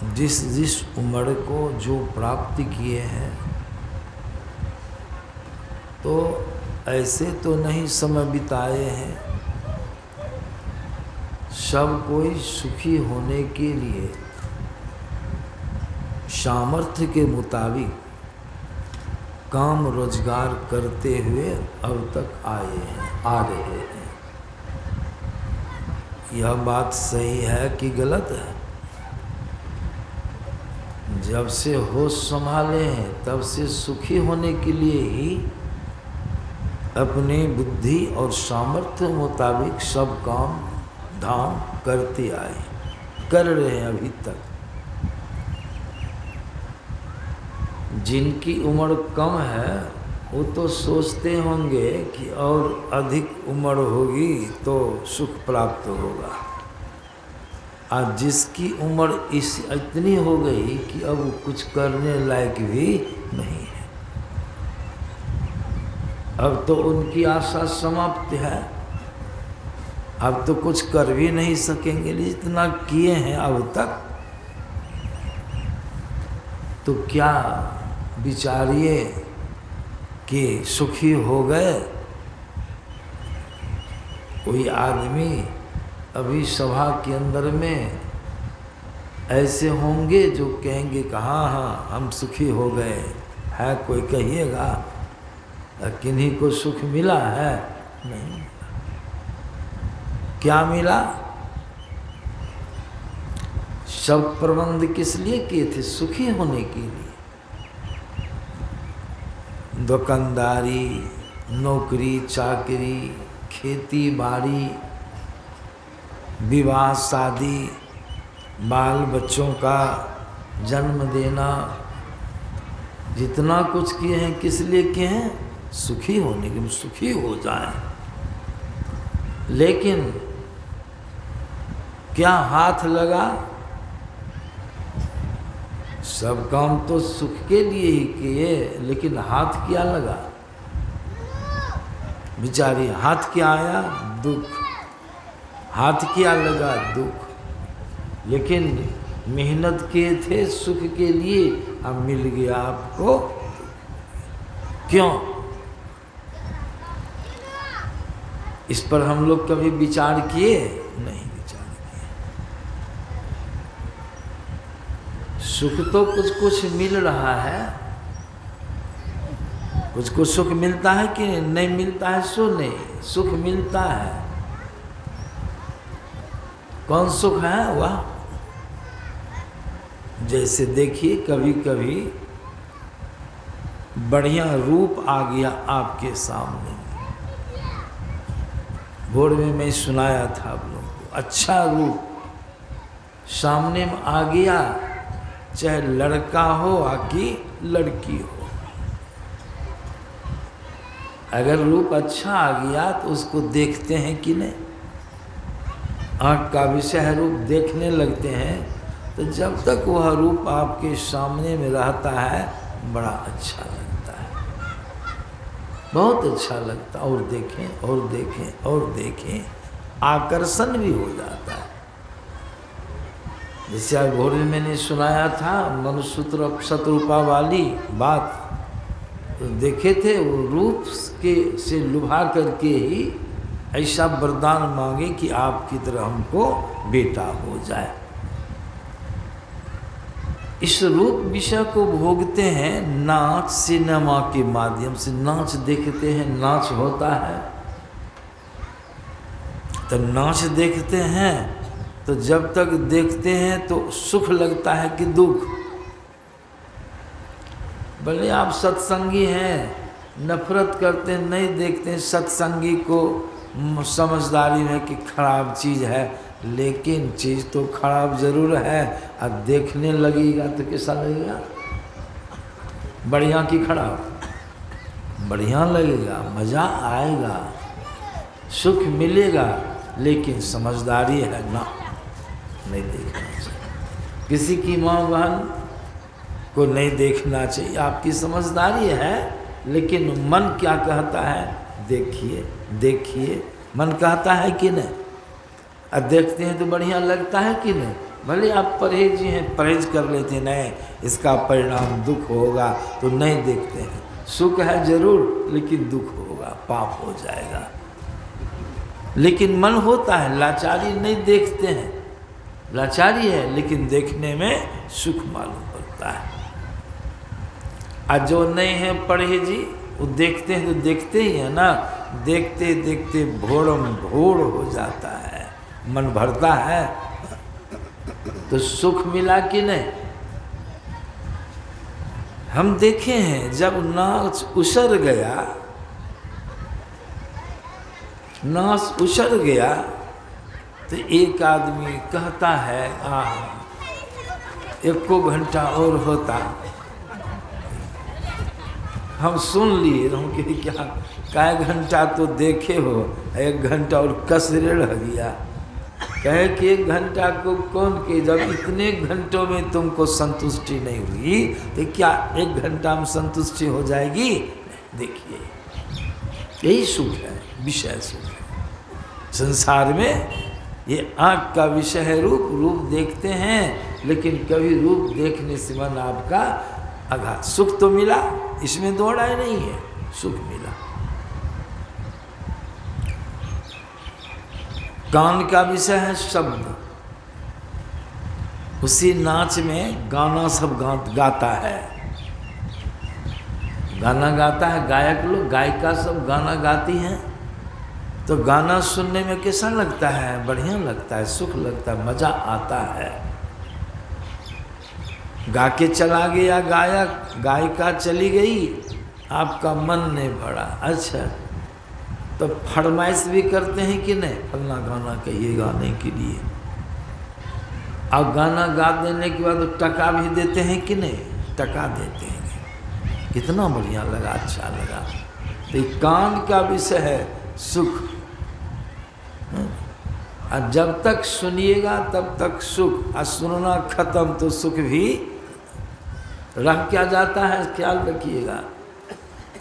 जिस जिस उम्र को जो प्राप्त किए हैं, तो ऐसे तो नहीं समय बिताए हैं। सब कोई सुखी होने के लिए सामर्थ्य के मुताबिक काम रोजगार करते हुए अब तक आ रहे हैं। यह बात सही है कि गलत है? जब से होश संभाले हैं तब से सुखी होने के लिए ही अपनी बुद्धि और सामर्थ्य मुताबिक सब काम धाम करते आए, कर रहे हैं अभी तक। जिनकी उम्र कम है वो तो सोचते होंगे कि और अधिक उम्र होगी तो सुख प्राप्त होगा, और जिसकी उम्र इतनी हो गई कि अब कुछ करने लायक भी नहीं है, अब तो उनकी आशा समाप्त है। अब तो कुछ कर भी नहीं सकेंगे। जितना किए हैं अब तक, तो क्या विचारिए कि सुखी हो गए। कोई आदमी अभी सभा के अंदर में ऐसे होंगे जो कहेंगे कि हाँ हाँ हम सुखी हो गए है। कोई कहिएगा किन्हीं को सुख मिला है? नहीं। क्या मिला? सब प्रबंध किस लिए किए थे? सुखी होने के लिए। दुकानदारी, नौकरी चाकरी, खेती बाड़ी, विवाह शादी, बाल बच्चों का जन्म देना, जितना कुछ किए हैं किस लिए किए हैं? सुखी होने के लिए, सुखी हो जाएं। लेकिन क्या हाथ लगा? सब काम तो सुख के लिए ही किए, लेकिन हाथ क्या लगा? बिचारी हाथ क्या आया? दुख। हाथ क्या लगा? दुख। लेकिन मेहनत किए थे सुख के लिए, अब मिल गया आपको। क्यों? इस पर हम लोग कभी विचार किए? नहीं विचार किए। सुख तो कुछ कुछ मिल रहा है, कुछ कुछ सुख मिलता है कि नहीं मिलता है? सो नहीं, सुख मिलता है। कौन सुख है वह? जैसे देखिए, कभी कभी बढ़िया रूप आ गया आपके सामने। भोर में मैं सुनाया था आप लोगों को, अच्छा रूप सामने में आ गया, चाहे लड़का हो कि लड़की हो। अगर रूप अच्छा आ गया तो उसको देखते हैं कि नहीं? आँख का विषय है, रूप देखने लगते हैं। तो जब तक वह रूप आपके सामने में रहता है, बड़ा अच्छा लगता है, बहुत अच्छा लगता है। और देखें और देखें और देखें, आकर्षण भी हो जाता है। जैसे आज भोर में मैंने सुनाया था मनुष्य शतरूपा वाली बात, तो देखे थे वो रूप के से लुभा करके ही ऐसा वरदान मांगे कि आपकी तरह हमको बेटा हो जाए। इस रूप विषय को भोगते हैं नाच सिनेमा के माध्यम से। नाच देखते हैं, नाच होता है तो नाच देखते हैं, तो जब तक देखते हैं तो सुख लगता है कि दुख। भले आप सत्संगी हैं, नफरत करते हैं, नहीं देखते हैं सत्संगी को, समझदारी है कि खराब चीज़ है, लेकिन चीज़ तो खराब जरूर है। और देखने लगेगा तो कैसा लगेगा? बढ़िया कि खराब? बढ़िया लगेगा, मज़ा आएगा, सुख मिलेगा, लेकिन समझदारी है ना, नहीं देखना चाहिए। किसी की माँ बहन को नहीं देखना चाहिए, आपकी समझदारी है, लेकिन मन क्या कहता है? देखिए देखिए, मन कहता है कि नहीं? और देखते हैं तो बढ़िया लगता है कि नहीं? भले आप परहेजी हैं, परहेज कर लेते हैं, नहीं इसका परिणाम दुख होगा तो नहीं देखते हैं। सुख है जरूर लेकिन दुख होगा, पाप हो जाएगा। लेकिन मन होता है, लाचारी नहीं देखते हैं, लाचारी है लेकिन देखने में सुख मालूम पड़ता है। आज जो नहीं है परहेजी वो देखते हैं तो देखते ही है ना, देखते देखते भोरम भोर हो जाता है, मन भरता है तो सुख मिला कि नहीं। हम देखे हैं जब नाच उछल गया, नाच उछल गया तो एक आदमी कहता है एको घंटा और होता। हम सुन लिए हम कि क्या घंटा तो देखे हो, 1 घंटा और कसरे रह गया। कहे कि 1 घंटा को कौन के, जब इतने घंटों में तुमको संतुष्टि नहीं हुई तो क्या 1 घंटा में संतुष्टि हो जाएगी। देखिए यही सुख है, विषय सुख है। संसार में ये आँख का विषय है रूप, रूप देखते हैं लेकिन कभी रूप देखने से मन आपका आघात। सुख तो मिला, इसमें दो राय नहीं है, सुख मिला। कान का विषय है शब्द, उसी नाच में गाना सब गाता है, गाना गाता है गायक लोग, गायिका सब गाना गाती हैं। तो गाना सुनने में कैसा लगता है, बढ़िया लगता है, सुख लगता है, मजा आता है। गा के चला गया गायक, गायिका चली गई, आपका मन नहीं भरा। अच्छा तो फरमाइश भी करते हैं कि नहीं, फलना गाना कहिए गाने के लिए। अब गाना गा देने के बाद टका भी देते हैं कि नहीं, टका देते हैं। कितना बढ़िया लगा, अच्छा लगा। तो कान का विषय है सुख, और जब तक सुनिएगा तब तक सुख, और सुनना खत्म तो सुख भी रह क्या जाता है, ख्याल रखिएगा।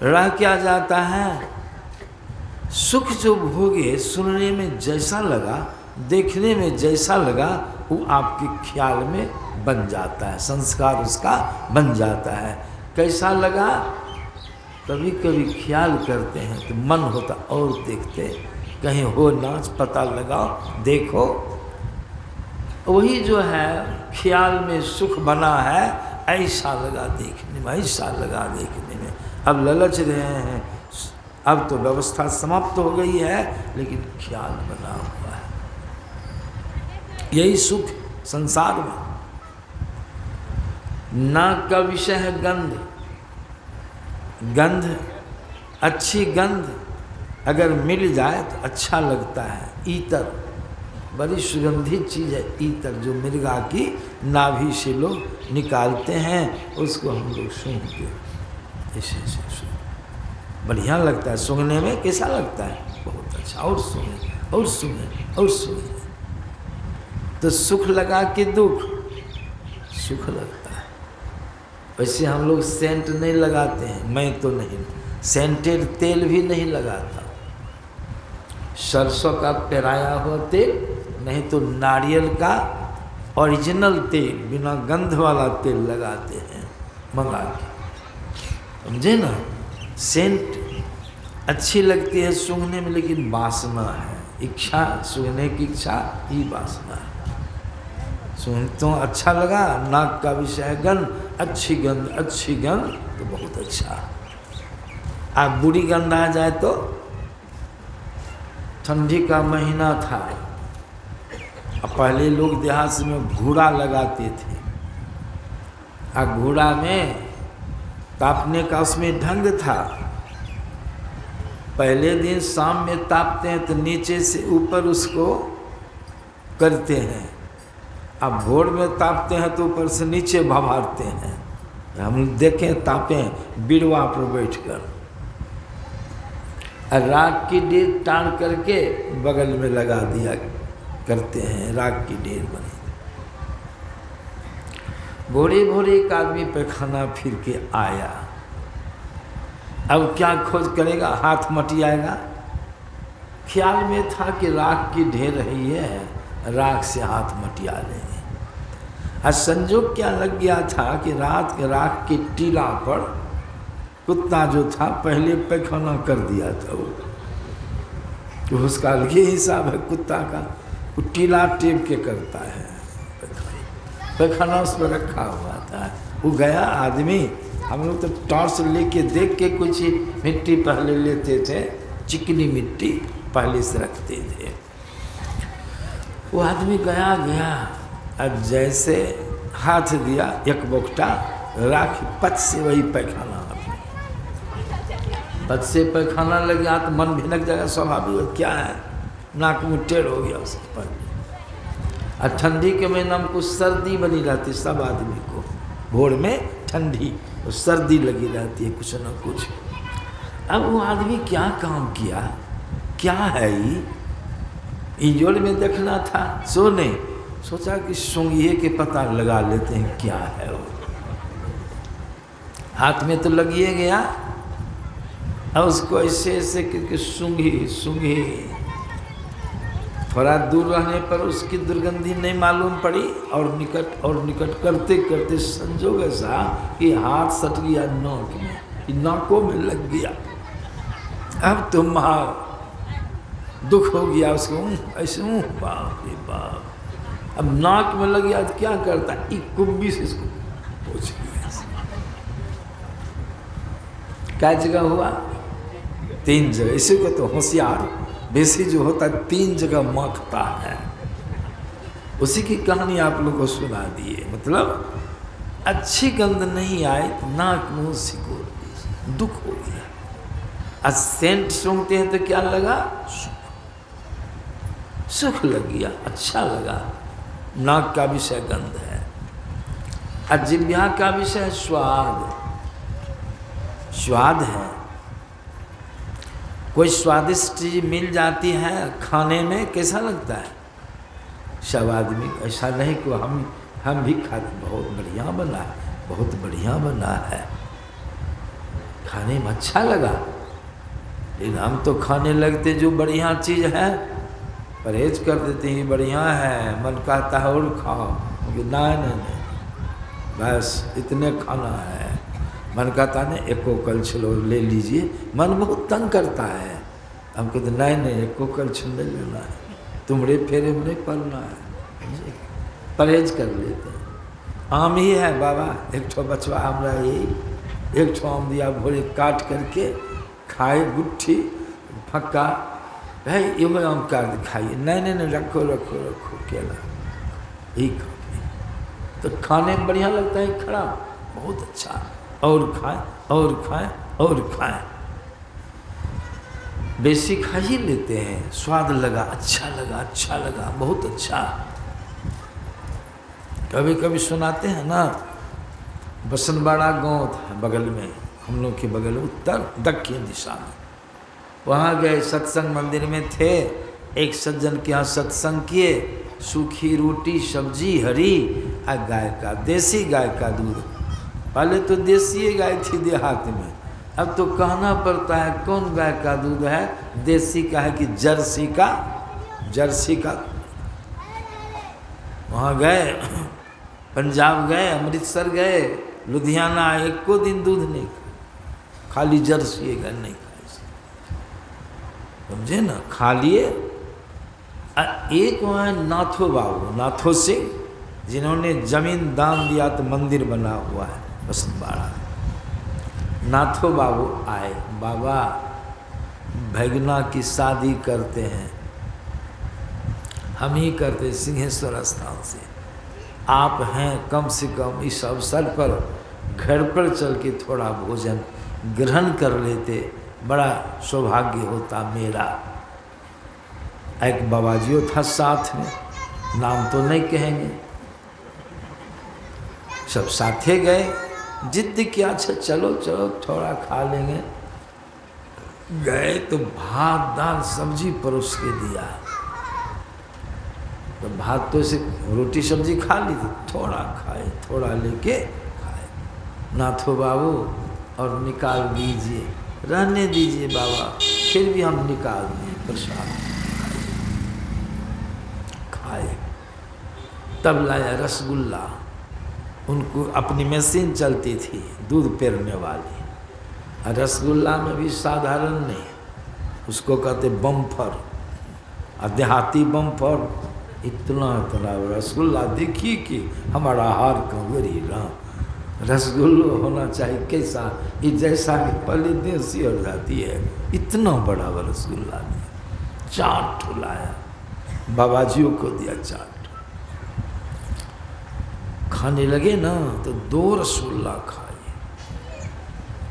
रह क्या जाता है, सुख जो भोगे सुनने में जैसा लगा, देखने में जैसा लगा, वो आपके ख्याल में बन जाता है, संस्कार उसका बन जाता है। कैसा लगा, कभी कभी ख्याल करते हैं तो मन होता और देखते, कहीं हो नाच, पता लगाओ, देखो। वही जो है ख्याल में सुख बना है, ऐसा लगा देखने में, ऐसा लगा देखने में। अब ललच रहे हैं, अब तो व्यवस्था समाप्त हो गई है लेकिन ख्याल बना हुआ है। यही सुख संसार में। नाक का विषय है गंध, गंध, अच्छी गंध अगर मिल जाए तो अच्छा लगता है। ईतर बड़ी सुगंधित चीज़ है, ईतर जो मृगा की नाभि से लोग निकालते हैं, उसको हम लोग सूंघते हैं, ऐसे बढ़िया लगता है सूंघने में। कैसा लगता है, बहुत अच्छा। और सूंघे और सूंघे और सूंघे तो सुख लगा कि दुख, सुख लगता है। वैसे हम लोग सेंट नहीं लगाते हैं, मैं तो नहीं, सेंटेड तेल भी नहीं लगाता। सरसों का पेराया हुआ तेल, नहीं तो नारियल का ओरिजिनल तेल, बिना गंध वाला तेल लगाते हैं मंगा के, समझे ना। सेंट अच्छी लगती है सूंघने में, लेकिन वासना है, इच्छा, सूंघने की इच्छा ही वासना है। सूंघते अच्छा लगा, नाक का विषय है गंध, अच्छी गंध, अच्छी गंध तो बहुत अच्छा। आप बुरी गंध आ जाए तो, ठंडी का महीना था, अब पहले लोग देहात में घूड़ा लगाते थे, और घूड़ा में तापने का उसमें ढंग था। पहले दिन शाम में तापते हैं तो नीचे से ऊपर उसको करते हैं, अब भोर में तापते हैं तो ऊपर से नीचे भभारते हैं। हम देखें तापे बिरवा पर बैठकर, राख की डेर टान करके बगल में लगा दिया करते हैं, राख की डेर बनी। भोरे भोरे एक आदमी पैखाना फिर के आया, अब क्या खोज करेगा, हाथ मटियाएगा। ख्याल में था कि राख की ढेर रही है, राख से हाथ मटिया लेंगे। आज संजोग क्या लग गया था कि रात के राख के टीला पर कुत्ता जो था पहले पैखाना कर दिया था वो, तो उसका ये हिसाब है कुत्ता का, वो टीला टेप के करता है पैखाना उस पर रखा हुआ था। वो गया आदमी, हम लोग तो टॉर्च लेके देख के कुछ ही मिट्टी पहले लेते थे, चिकनी मिट्टी पहले से रखते थे। वो आदमी गया अब जैसे हाथ दिया एक बोकटा राख, पच से वही पैखाना, पच से पैखाना लग गया तो मन भिनक जाएगा स्वाभाविक, क्या है, नाक मुँह टेढ़ हो गया उसके पर। और ठंडी के महीना में कुछ सर्दी बनी रहती सब आदमी को, भोर में ठंडी और सर्दी लगी रहती है कुछ न कुछ। अब वो आदमी क्या काम किया, क्या है ये इंजोर में देखना था, सोने सोचा कि सूंघिए के पता लगा लेते हैं क्या है वो। हाथ में तो लगिए गया, और उसको ऐसे ऐसे करके सूंघी थोड़ा दूर रहने पर उसकी दुर्गंधी नहीं मालूम पड़ी, और निकट करते करते संजोग ऐसा कि हाथ सट गया नाक में, नाकों में लग गया। अब तो महा दुख हो गया उसको, ऐसे बाप रे बाप, अब नाक में लग गया तो क्या करता, एक कुब्बी से इसको पोंछ दिया। क्या जगह हुआ, 3 जगह। इसी को तो होशियार बेसी जो होता है 3 जगह माखता है, उसी की कहानी आप लोग को सुना दिए। मतलब अच्छी गंध नहीं आई तो नाक मुंह सिकोड़ दी, दुख हो गया। आज सेंट सूंघते हैं तो क्या लगा, सुख लग गया, अच्छा लगा। नाक का विषय गंध है, और जिह्वा का विषय स्वाद है। कोई स्वादिष्ट चीज मिल जाती है खाने में, कैसा लगता है, सब आदमी ऐसा नहीं कि हम भी खाते, बहुत बढ़िया बना है, बहुत बढ़िया बना है, खाने में अच्छा लगा। लेकिन हम तो खाने लगते जो बढ़िया चीज़ है परहेज कर देते हैं, बढ़िया है, मन कहता है और खाओ, नहीं बस इतने खाना है, मन कहता है एक कोकल छिलो ले लीजिए, मन बहुत तंग करता है। हम कहते नहीं एक कोकल छिल नहीं लेना है, तुमरे फेरे में नहीं पड़ना है, परहेज कर लेते हैं। आम ही है बाबा, एक ठो बचवा हमरा यही एक ठो आम दिया, भोरे काट करके खाए, गुट्ठी फक्का भाई एगो आम काट खाइए, नहीं रखो केला यही खाते। तो खाने में बढ़िया लगता है, खराब बहुत अच्छा, और खाएं, बेसी खा ही लेते हैं, स्वाद लगा, अच्छा लगा बहुत अच्छा। कभी कभी सुनाते हैं ना, बसनबाड़ा गांव था बगल में, हम लोग के बगल उत्तर दक्षिण दिशा में, वहाँ गए, सत्संग मंदिर में थे, एक सज्जन के यहाँ सत्संग किए, सूखी रोटी सब्जी हरी, और गाय का, देसी गाय का दूध। पहले तो देसी गाय थी देहात में, अब तो कहना पड़ता है कौन गाय का दूध है, देसी का है कि जर्सी का। वहाँ गए, पंजाब गए, अमृतसर गए, लुधियाना, एक को दिन दूध नहीं खा, खाली जर्सी गाय नहीं खाई, समझे ना, खा लिए। एक वहाँ नाथो बाबू, नाथो सिंह, जिन्होंने जमीन दान दिया तो मंदिर बना हुआ है बसनबाड़ा। नाथो बाबू आए, बाबा भगना की शादी करते हैं, हम ही करते सिंहेश्वर स्थान से, आप हैं कम से कम इस अवसर पर घर पर चल के थोड़ा भोजन ग्रहण कर लेते, बड़ा सौभाग्य होता मेरा। एक बाबाजियो था साथ में, नाम तो नहीं कहेंगे, सब साथे गए, जिद किया अच्छा चलो थोड़ा खा लेंगे। गए तो भात दाल सब्जी परोस के दिया, तो भात तो ऐसे रोटी सब्जी खा ली थी, थोड़ा खाए, थोड़ा लेके खाए। नाथो बाबू और निकाल दीजिए, रहने दीजिए बाबा, फिर भी हम निकाल दिए प्रसाद, खाए। तब लाया रसगुल्ला, उनको अपनी मशीन चलती थी दूध पेरने वाली, और रसगुल्ला में भी साधारण नहीं, उसको कहते बम्फर, और देहाती बम्फर, इतना इतना रसगुल्ला देखिए कि हमारा हार कंगरी रसगुल्लो होना चाहिए कैसा, ये जैसा कि पहले देसी हो जाती है, इतना बड़ा रसगुल्ला दिया, 4 ठो लाया, बाबाजियों को दिया 4 ठो। खाने लगे ना तो 2 रसगुल्ला खाए,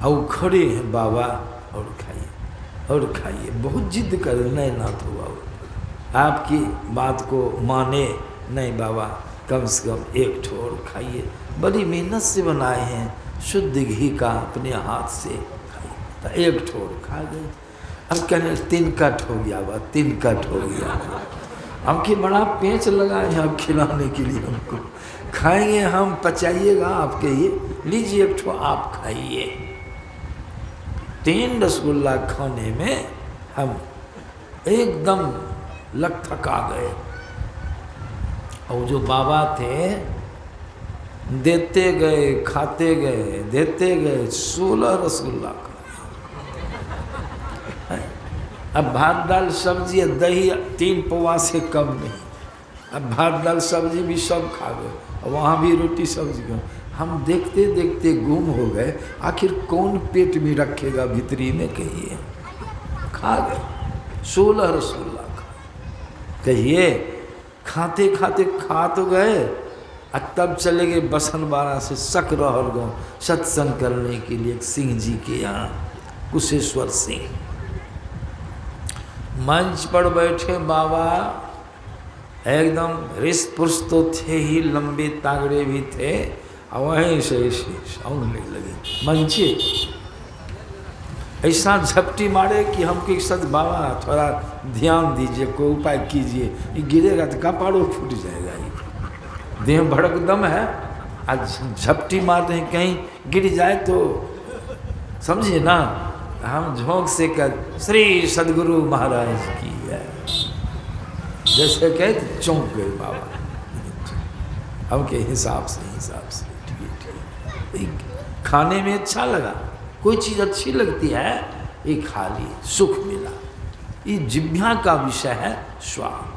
और खड़े हैं बाबा, और खाइए और खाइए, बहुत जिद करे, नहीं ना तो बाबा आपकी बात को माने, नहीं बाबा कम से कम 1 ठो और खाइए, बड़ी मेहनत से बनाए हैं, शुद्ध घी का अपने हाथ से खाइए, तो 1 ठो और खा गए। अब कहने 3 कट हो गया, बा 3 कट हो गया, हमके बड़ा पेंच लगा है अब खिलाने के लिए, हमको खाएंगे हम, पचाइएगा आपके ये, लीजिए 1 ठो आप खाइए। 3 रसगुल्ला खाने में हम एकदम लकथका गए, और जो बाबा थे देते गए खाते गए, देते गए, 16 रसगुल्ला खा। अब भात दाल सब्जी दही 3 पौवा से कम नहीं, अब भात दाल सब्जी भी सब खा गए, और वहाँ भी रोटी सब्जी खा। हम देखते देखते गुम हो गए, आखिर कौन पेट में रखेगा भीतरी में, कहिए। खा गए 16 रसगुल्ला खा, कहिए खाते खाते खा तो गए, और तब चले गए बसनबारा से सकरहर गाँव सत्संग करने के लिए सिंह जी के यहाँ, कुशेश्वर सिंह। मंच पर बैठे बाबा एकदम रिस पुरुष तो थे ही, लंबे तागड़े भी थे, और वहीं से औंधने लगे मंचे, ऐसा झपटी मारे कि हमको एक साथ बाबा थोड़ा ध्यान दीजिए, कोई उपाय कीजिए, ये गिरेगा तो कपाड़ो फूट जाएगा, ये देह भड़क दम है, आज झपटी मारते हैं कहीं गिर जाए तो समझिए ना। हम झोंक से कर श्री सदगुरु महाराज की है, जैसे कहते चौंक गए बाबा, अब के हिसाब से ठीक। खाने में अच्छा लगा, कोई चीज़ अच्छी लगती है, ये खा ली, सुख मिला, ये जिह्वा का विषय है स्वाद।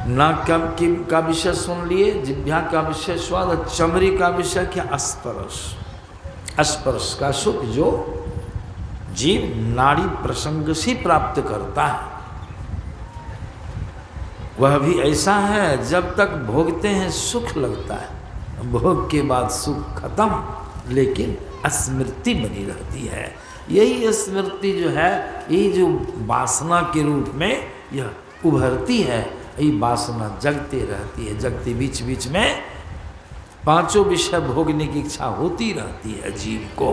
नाक का विषय सुन लिए, जिह्वा का विषय स्वाद, चमड़ी का विषय क्या, स्पर्श, स्पर्श का सुख जो जीव नाड़ी प्रसंग से प्राप्त करता है, वह भी ऐसा है, जब तक भोगते हैं सुख लगता है, भोग के बाद सुख खत्म, लेकिन स्मृति बनी रहती है। यही स्मृति जो है, ये जो वासना के रूप में यह उभरती है, ये वासना जगते रहती है, जगते बीच बीच में 5 विषय भोगने की इच्छा होती रहती है जीव को।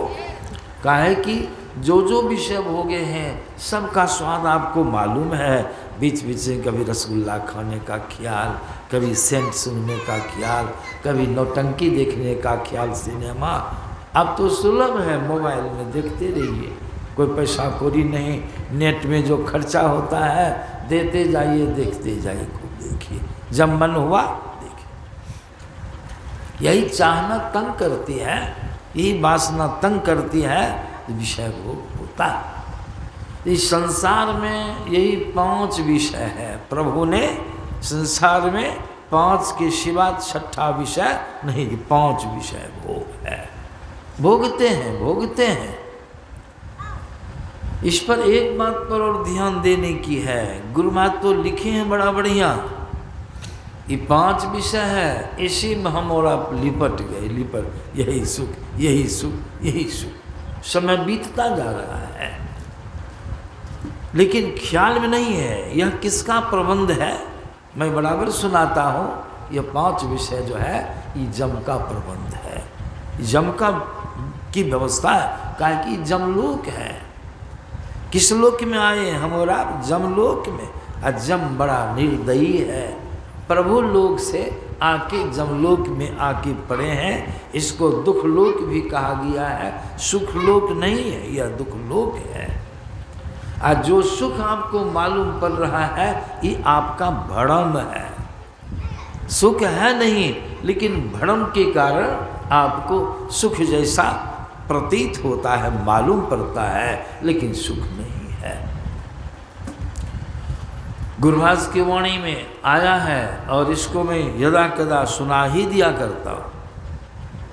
काहे कि जो विषय भोगे हैं सबका स्वाद आपको मालूम है, बीच बीच में कभी रसगुल्ला खाने का ख्याल, कभी सेंट सुनने का ख्याल, कभी नौटंकी देखने का ख्याल, सिनेमा अब तो सुलभ है, मोबाइल में देखते रहिए, कोई पैसा कौड़ी नहीं, नेट में जो खर्चा होता है देते जाइए, देखते जाइए, खूब देखिए, जब मन हुआ देखिए। यही चाहना तंग करती है, यही वासना तंग करती है, विषय भोग होता है। इस संसार में यही 5 विषय है, प्रभु ने संसार में 5 के सिवा 6ठा विषय नहीं, 5 विषय भोग है, भोगते हैं। इस पर एक बात पर और ध्यान देने की है, गुरु महाराज तो लिखे हैं बड़ा बढ़िया, ये 5 विषय है, इसी में हम और आप लिपट गए, यही सुख, समय बीतता जा रहा है, लेकिन ख्याल में नहीं है यह किसका प्रबंध है। मैं बराबर सुनाता हूँ, यह 5 विषय जो है ये जम का प्रबंध है, जम का की व्यवस्था है, काहे कि जमलोक है। किस लोक में आए हम और आप, जमलोक में, और जम बड़ा निर्दयी है, प्रभु लोक से आके जमलोक में आके पड़े हैं, इसको दुख लोक भी कहा गया है, सुख लोक नहीं है, यह दुख लोक है। और जो सुख आपको मालूम पड़ रहा है ये आपका भ्रम है, सुख है नहीं, लेकिन भ्रम के कारण आपको सुख जैसा प्रतीत होता है, मालूम पड़ता है, लेकिन सुख नहीं है। गुरु महाराज की वाणी में आया है और इसको मैं यदा कदा सुना ही दिया करता हूँ।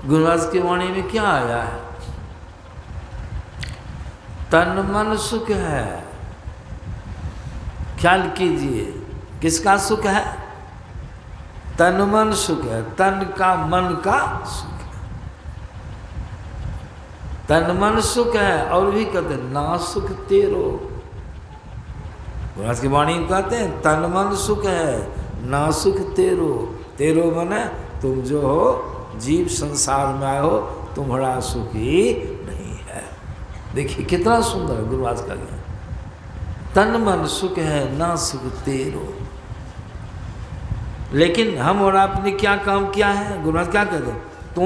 गुरु महाराज की वाणी में क्या आया है? तन मन सुख है। ख्याल कीजिए, किसका सुख है? तन मन सुख है। तन का, मन का सुख है। तन मन सुख है। और भी कहते हैं ना सुख तेरो। महाराज की वाणी में कहते हैं तन मन सुख है, ना सुख तेरो। तेरो मने तुम जो हो, जीव संसार में आए हो, तुम्हारा सुख ही नहीं है। देखिए कितना सुंदर है गुरु महाराज का ज्ञान। तन मन सुख है, ना सुख तेरो। लेकिन हम और आपने क्या काम किया है? गुरु महाराज क्या कहते हैं? तू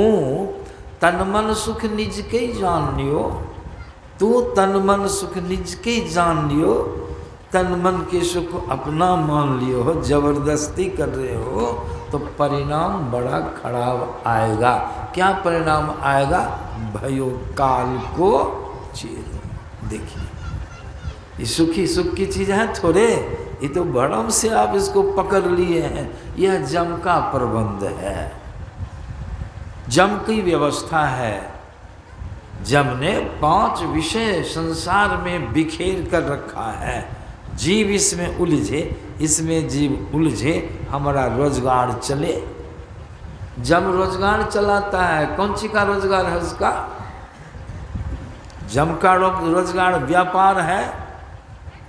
तन मन सुख निज के जान लियो। तू तन मन सुख निज के जान लियो। तन मन के सुख अपना मान लियो हो, जबरदस्ती कर रहे हो तो परिणाम बड़ा खराब आएगा। क्या परिणाम आएगा? भयो काल को चीरो। देखिए ये सुख की चीज है थोड़े, ये तो भरम से आप इसको पकड़ लिए हैं। यह जम का प्रबंध है, जम की व्यवस्था है। जम ने 5 विषय संसार में बिखेर कर रखा है। जीव इसमें उलझे, इसमें जीव उलझे, हमारा रोजगार चले। जम रोजगार चलाता है। कौन सी का रोजगार है उसका? जम का रोजगार व्यापार है।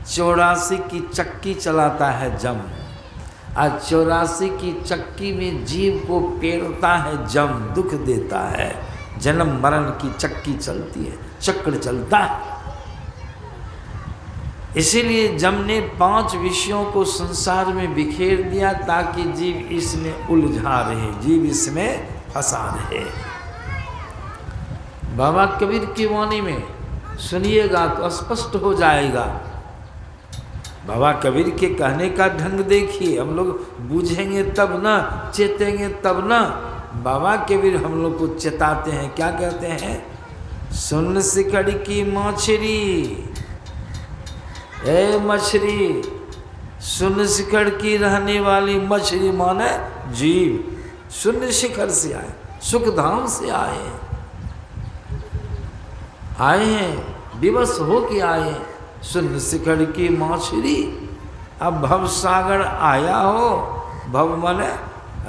84 की चक्की चलाता है जम। आज 84 की चक्की में जीव को पेड़ता है जम, दुख देता है। जन्म मरण की चक्की चलती है, चक्र चलता है। इसीलिए जम ने 5 विषयों को संसार में बिखेर दिया ताकि जीव इसमें उलझा रहे, जीव इसमें फंसा रहे। बाबा कबीर की वाणी में सुनिएगा तो स्पष्ट हो जाएगा। बाबा कबीर के कहने का ढंग देखिए, हम लोग बूझेंगे तब ना, चेतेंगे तब ना। बाबा कबीर हम लोग को चेताते हैं, क्या कहते हैं? सुन सिकड़ की मछली, ए मछली, सुन शिखर की रहने वाली मछली माने जीव। शून्य शिखर से आए, सुखधाम से आए हैं, विवश हो के आए हैं। शून्य शिखर की मछली। अब भव सागर आया हो, भव माने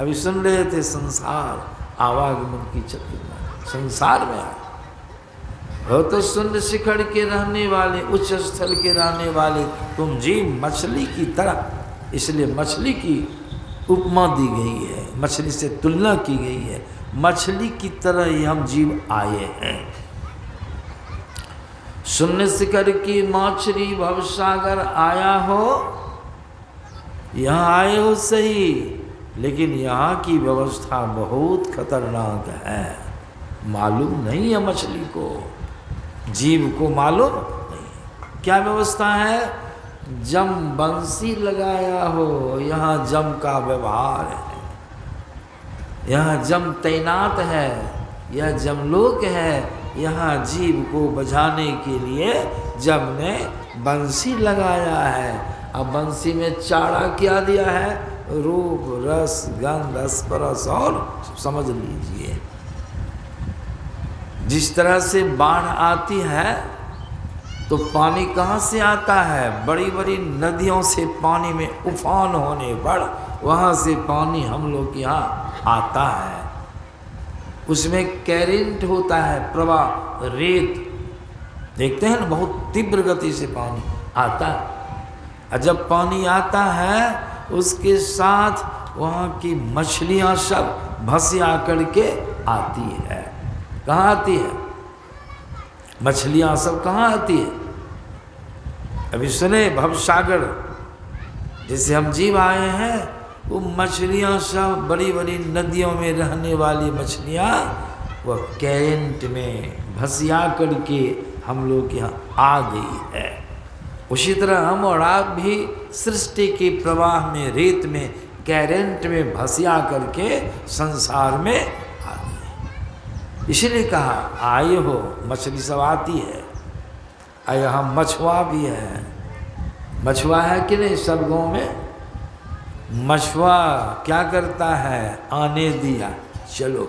अभी सुन रहे थे संसार, आवागमन की चक्र में संसार में आए हो तो शून्य शिखर के रहने वाले, उच्च स्थल के रहने वाले तुम जीव मछली की तरह। इसलिए मछली की उपमा दी गई है, मछली से तुलना की गई है। मछली की तरह ही हम जीव आए हैं। शून्य शिखर की मछली भवसागर आया हो, यहाँ आए हो सही, लेकिन यहाँ की व्यवस्था बहुत खतरनाक है। मालूम नहीं है मछली को, जीव को मालूम नहीं। क्या व्यवस्था है? जम बंसी लगाया हो, यहाँ जम का व्यवहार है, यहाँ जम तैनात है, यह जमलोक है। यहाँ जीव को बजाने के लिए जम ने बंसी लगाया है। अब बंसी में चारा क्या दिया है? रूप, रस, गंध, स्पर्श और समझ लीजिए। जिस तरह से बाढ़ आती है तो पानी कहाँ से आता है? बड़ी बड़ी नदियों से पानी में उफान होने पर वहाँ से पानी हम लोग यहाँ आता है। उसमें कैरेंट होता है, प्रवाह, रेत, देखते हैं ना, बहुत तीव्र गति से पानी आता है। और जब पानी आता है उसके साथ वहाँ की मछलियाँ सब भसिया करके आती है। कहाँ आती है? मछलियाँ सब कहाँ आती है? अभी सुने भवसागर, जैसे हम जीव आए हैं, वो मछलियाँ सब बड़ी बड़ी नदियों में रहने वाली मछलियाँ वह कैरेंट में भसिया करके हम लोग यहाँ आ गई है। उसी तरह हम और आप भी सृष्टि के प्रवाह में, रेत में कैरेंट में भसिया करके संसार में आ गए। इसलिए कहा आए हो, मछली सब आती है, और यहाँ मछुआ भी है। मछुआ है कि नहीं सब गाँव में? मछुआ क्या करता है? आने दिया, चलो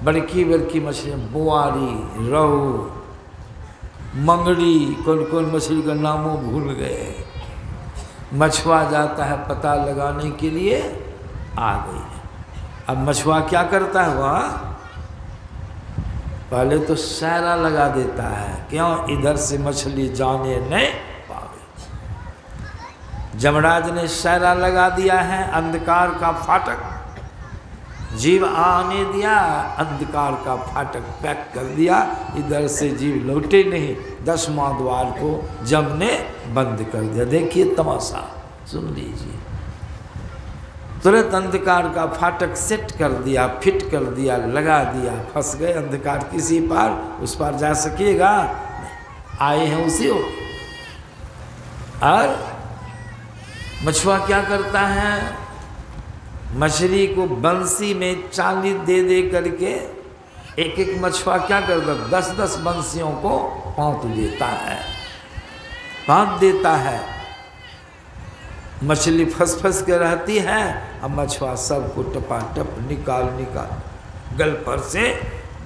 बड़की बड़की मछलियाँ, बुआरी, रोहू, मंगड़ी, कौन कौन मछली का नामों भूल गए। मछुआ जाता है पता लगाने के लिए, आ गई है। अब मछुआ क्या करता है वहाँ? पहले तो सैरा लगा देता है, क्यों? इधर से मछली जाने नहीं पावे। जमराज ने सैरा लगा दिया है, अंधकार का फाटक, जीव आने दिया, अंधकार का फाटक पैक कर दिया, इधर से जीव लौटे नहीं। 10वां द्वार को जम ने बंद कर दिया। देखिए तमाशा, सुन लीजिए। तुरंत अंधकार का फाटक सेट कर दिया, फिट कर दिया, लगा दिया। फंस गए अंधकार किसी पार, उस पार जा सकिएगा? आए हैं उसी हो। और मछुआ क्या करता है? मछली को बंसी में चाली दे दे करके एक एक मछुआ क्या करता? 10-10 बंसियों को पाँत देता है, पाँत देता है। मछली फंस फंस के रहती है, अब मछुआ सबको टपाटप निकाल गल पर से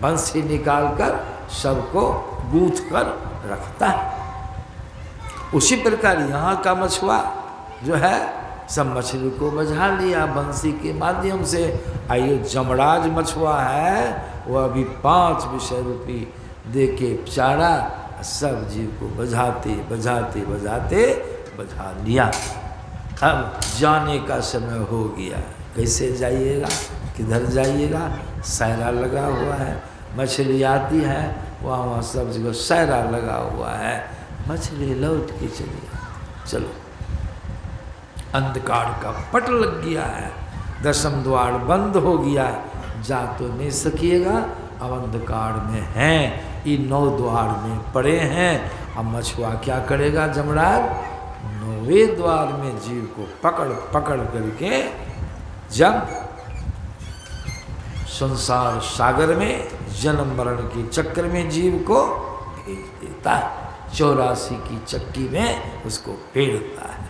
बंसी निकाल कर सबको गूंथ कर रखता है। उसी प्रकार यहाँ का मछुआ जो है सब मछली को बझा लिया बंसी के माध्यम से। आइए जमराज मछुआ है, वो अभी 5 विषय रूपी दे के चारा सब जीव को बझाते बझाते बझाते बझा लिया। अब जाने का समय हो गया। कैसे जाइएगा? किधर जाइएगा? सैरा लगा हुआ है, मछली आती है, वहाँ सब जगह सैरा लगा हुआ है, मछली लौट के चली। चलो, अंधकार का पट लग गया है, 10वां द्वार बंद हो गया, जा तो नहीं सकिएगा, अब अंधकार में हैं, ये 9 द्वार में पड़े हैं। अब मछुआ क्या करेगा? जमराज 9वें द्वार में जीव को पकड़ पकड़ करके जब संसार सागर में जन्म मरण के चक्र में जीव को भेज देता है, 84 की चक्की में उसको फेरता है।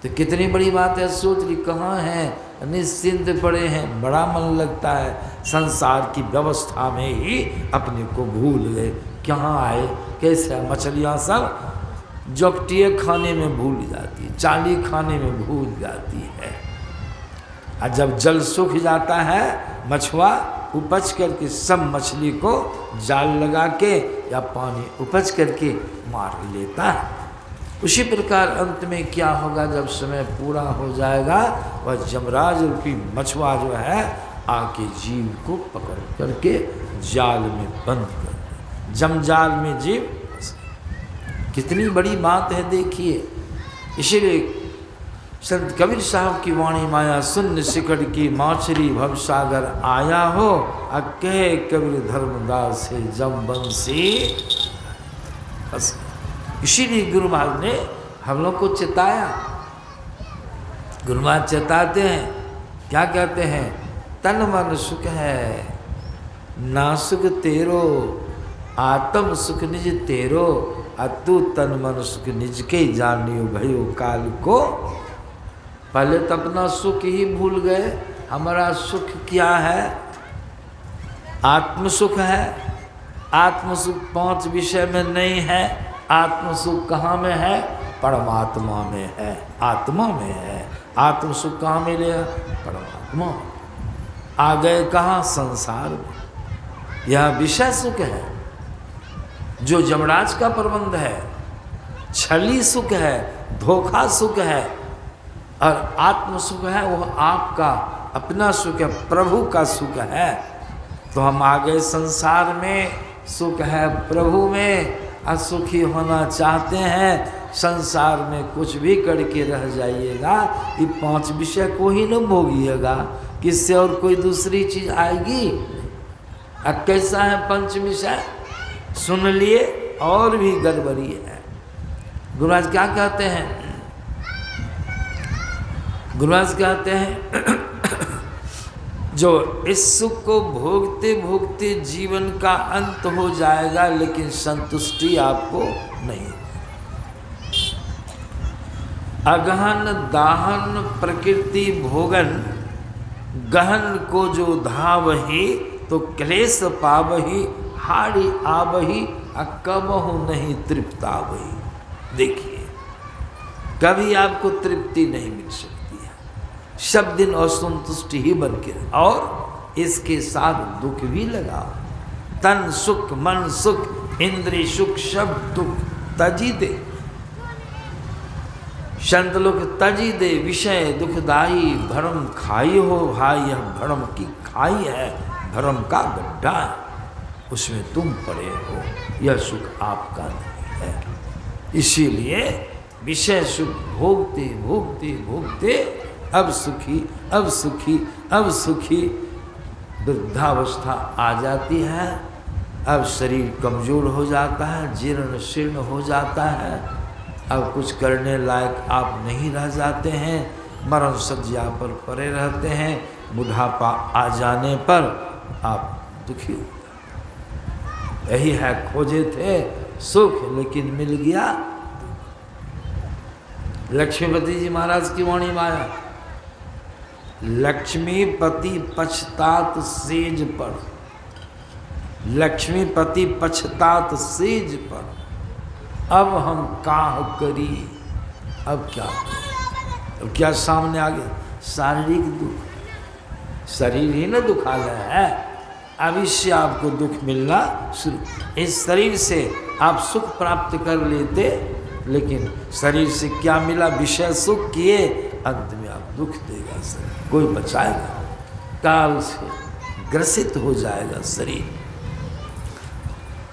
तो कितनी बड़ी बात है, सोच ली। कहाँ हैं? निश्चिंत पड़े हैं, बड़ा मन लगता है। संसार की व्यवस्था में ही अपने को भूल गए। कहाँ आए? कैसे? मछलियाँ सब जोकटिए खाने में भूल जाती है, चाली खाने में भूल जाती है। और जब जल सूख जाता है, मछुआ उपज करके सब मछली को जाल लगा के या पानी उपज करके मार लेता है। उसी प्रकार अंत में क्या होगा? जब समय पूरा हो जाएगा, वह जमराज रूपी मछुआ जो है आके जीव को पकड़ करके जाल में बंद कर दे। जमजाल में जीव, कितनी बड़ी बात है देखिए। इसीलिए संत कबीर साहब की वाणी माया शून्य शिखर की माछरी भवसागर आया हो, कहे कबीर धर्मदास से जम बंसी। बस इसीलिए गुरु महाराज ने हम लोग को चेताया। गुरु महाराज चेताते हैं, क्या कहते हैं? तन मन सुख है ना सुख तेरो, आत्म सुख निज तेरो, अतु तन मन सुख निज के जानियो भयो काल को। पहले तो अपना सुख ही भूल गए। हमारा सुख क्या है? आत्म सुख है। आत्म सुख 5 विषय में नहीं है। आत्म सुख कहाँ में है? परमात्मा में है, आत्मा में है। आत्म सुख कहाँ मिलेगा? परमात्मा। आ गए कहाँ? संसार में। यह विषय सुख है जो जमराज का प्रबंध है, छली सुख है, धोखा सुख है, और आत्म सुख है वो आपका अपना सुख है, प्रभु का सुख है। तो हम आ गए संसार में, सुख है प्रभु में, असुखी होना चाहते हैं, संसार में कुछ भी करके रह जाइएगा, ये 5 विषय को ही न भोगिएगा, किससे और कोई दूसरी चीज आएगी? अब कैसा है 5 विषय? सुन लिए, और भी गड़बड़ी है। गुरुराज क्या कहते हैं? गुरुराज कहते हैं जो इस सुख को भोगते भोगते जीवन का अंत हो जाएगा, लेकिन संतुष्टि आपको नहीं। अगहन दाहन प्रकृति भोगन, गहन को जो धावही, तो क्लेश पावही, हाड़ी आवही, कबहु नहीं तृप्तावही। देखिए, कभी आपको तृप्ति नहीं मिल सकती है, सब दिन असंतुष्टि ही बन के, और इसके साथ दुख भी लगाओ। तन सुख, मन सुख, इंद्रिय सुख, सब दुख तजी दे। संत लोग तजी दे विषय दुखदाई, भरम खाई हो भाई, यह भरम की खाई है, भरम का गड्ढा है, उसमें तुम पड़े हो, यह सुख आपका नहीं है। इसीलिए विषय सुख भोगते भोगते भोगते अब सुखी, अब सुखी, अब सुखी, वृद्धावस्था आ जाती है। अब शरीर कमजोर हो जाता है, जीर्ण शीर्ण हो जाता है, अब कुछ करने लायक आप नहीं रह जाते हैं, मरण सज्जा पर पड़े रहते हैं। बुढ़ापा आ जाने पर आप दुखी हो जाते। यही है, खोजे थे सुख लेकिन मिल गया। लक्ष्मीपति जी महाराज की वाणी में आया, लक्ष्मीपति पछतात सेज पर, लक्ष्मीपति पछतात सेज पर, अब हम काह करी, अब क्या करें? अब क्या सामने आ गया? शारीरिक दुख, शरीर ही न दुखालय है, अब इससे आपको दुख मिलना शुरू। इस शरीर से आप सुख प्राप्त कर लेते, लेकिन शरीर से क्या मिला? विषय सुख किए, अंत में आप दुख देगा शरीर, कोई बचाएगा? काल से ग्रसित हो जाएगा शरीर।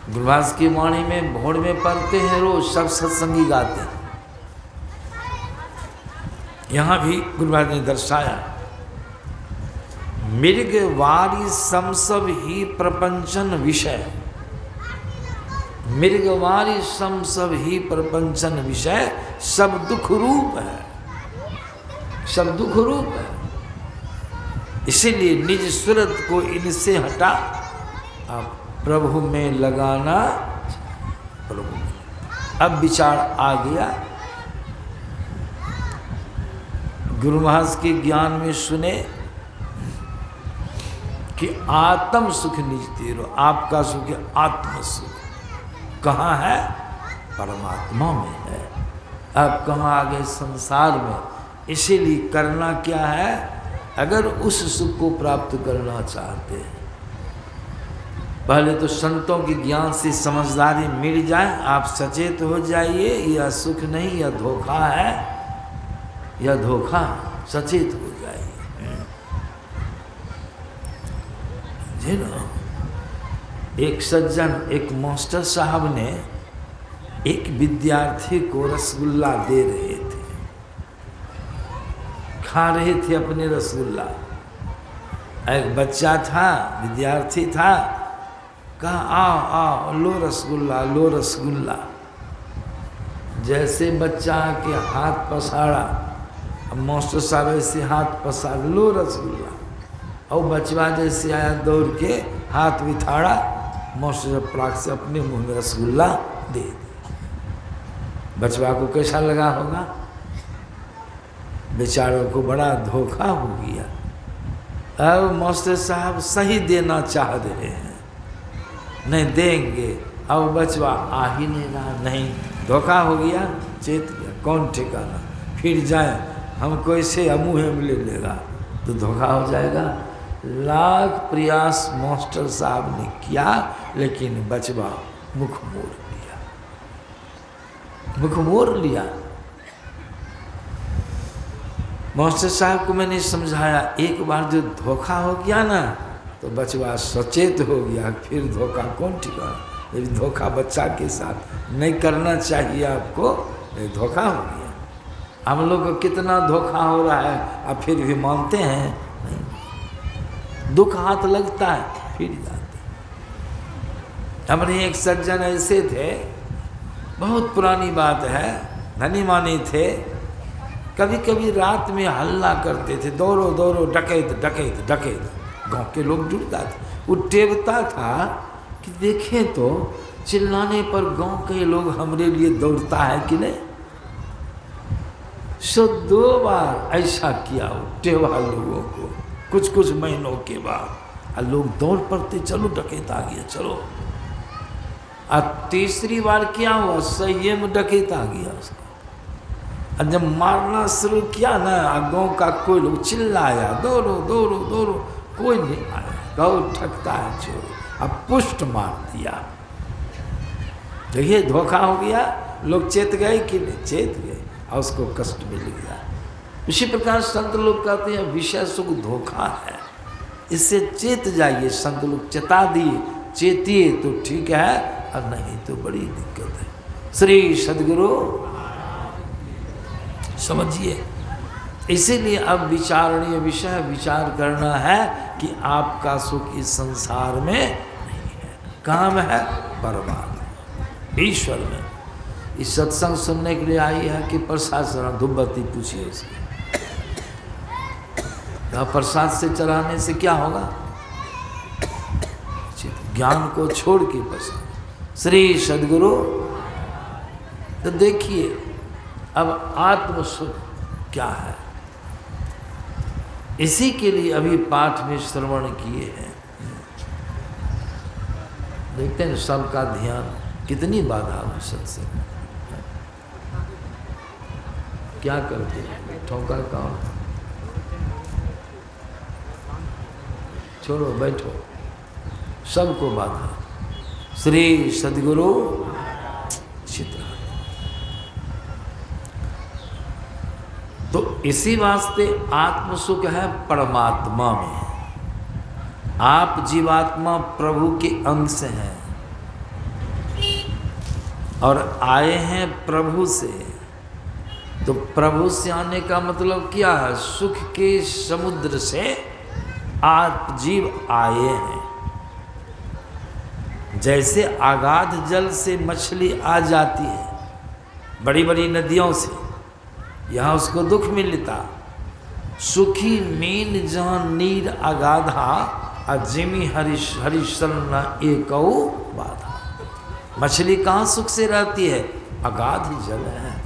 गुरुवास की वाणी में भोर में पढ़ते हैं, रोज सब सत्संगी गाते हैं। यहाँ भी गुरुवास ने दर्शाया, मृगवारी समसब ही प्रपंचन विषय, मृगवारी समसब ही प्रपंचन विषय, सब दुख रूप है, सब दुख रूप है। इसीलिए निज सूरत को इनसे हटा आप प्रभु में लगाना। प्रभु में अब विचार आ गया, गुरु महाराज के ज्ञान में सुने कि आत्म सुख निज तेरो, आपका सुख है आत्म सुख। कहाँ है? परमात्मा में है। अब कहाँ आ गए? संसार में। इसीलिए करना क्या है? अगर उस सुख को प्राप्त करना चाहते हैं, पहले तो संतों के ज्ञान से समझदारी मिल जाए, आप सचेत हो जाइए, यह सुख नहीं, यह धोखा है, यह धोखा, सचेत हो जाइए। जी ना, एक सज्जन, एक मास्टर साहब ने एक विद्यार्थी को रसगुल्ला दे रहे थे, खा रहे थे अपने रसगुल्ला। एक बच्चा था, विद्यार्थी था, कहा आओ आओ लो रसगुल्ला, लो रसगुल्ला। जैसे बच्चा के हाथ पसारा, अब मास्टर साहब ऐसे हाथ पसार, लो रसगुल्ला, और बचवा जैसे आया दौड़ के हाथ बिथाड़ा, मास्टर साहब पराग से अपने मुंह में रसगुल्ला दे दिया। बचवा को कैसा लगा होगा? बेचारों को बड़ा धोखा हो गया। अब मास्टर साहब सही देना चाह रहे हैं, नहीं देंगे, अब बचवा आ ही नहीं रहा, नहीं, धोखा हो गया, चेत गया, कौन ठिकाना, फिर जाए हमको ऐसे मुँह में ले लेगा तो धोखा हो जाएगा। लाख प्रयास मास्टर साहब ने किया, लेकिन बचवा मुख मोड़ लिया, मुख मोड़ लिया। मास्टर साहब को मैंने समझाया, एक बार जो धोखा हो गया ना, तो बचवा सचेत हो गया, फिर धोखा कौन ठिकाना। यदि धोखा बच्चा के साथ नहीं करना चाहिए आपको, धोखा हो गया। हम लोग को कितना धोखा हो रहा है, अब फिर भी मानते हैं नहीं, दुख हाथ लगता है फिर जाते। हमारे एक सज्जन ऐसे थे, बहुत पुरानी बात है, धनी मानी थे, कभी कभी रात में हल्ला करते थे, दौड़ो दौड़ो डकैत डकैत डकैत। गांव के लोग जुट जाते। वो टेवता था कि देखें तो चिल्लाने पर गांव के लोग हमारे लिए दौड़ता है कि नहीं। सो 2 बार ऐसा किया वो टेवा लोगों को, कुछ महीनों के बाद। और लोग दौड़ पड़ते, चलो डकैत आ गया चलो। और तीसरी बार क्या हुआ, सही में डकैत आ गया उसको। और जब मारना शुरू किया ना, गाँव का कोई लोग चिल्लाया, दौड़ो दौड़ो दौड़ो, कोई नहीं आया। गाँव ठगता है चोर। अब पुष्ट मार दिया। देखिए धोखा हो गया। लोग चेत गए कि नहीं, चेत गए और उसको कष्ट मिल गया। इसी प्रकार संत लोग कहते हैं विषय सुख धोखा है, इससे चेत जाइए। संत लोग चेता दिए, चेतिए तो ठीक है, और नहीं तो बड़ी दिक्कत है। श्री सद्गुरु समझिए। इसीलिए अब विचारणीय विषय विचार करना है कि आपका सुख इस संसार में नहीं है। कहाँ में है? परमात्मा ईश्वर में। इस सत्संग सुनने के लिए आई है कि प्रसाद चढ़ा, धूपबत्ती पूछिए इसकी। प्रसाद से चढ़ाने से क्या होगा? ज्ञान को छोड़ के प्रसाद। श्री सद्गुरु। तो देखिए अब आत्म सुख क्या है, इसी के लिए अभी पाठ में श्रवण किए हैं। देखते हैं सबका ध्यान कितनी बाधा हो सत्संग। क्या करते हैं, ठोका कौन? छोड़ो बैठो, सबको बाधा। श्री सद्गुरु चित्र। तो इसी वास्ते आत्म सुख है परमात्मा में। आप जीवात्मा प्रभु के अंश हैं और आए हैं प्रभु से। तो प्रभु से आने का मतलब क्या है? सुख के समुद्र से आप जीव आए हैं। जैसे अगाध जल से मछली आ जाती है, बड़ी बड़ी नदियों से, यहाँ उसको दुख मिलता। सुखी मीन जहाँ नीर अगाधा, अजिमी हरिशन न एक बाधा। मछली कहाँ सुख से रहती है? अगाध जल है।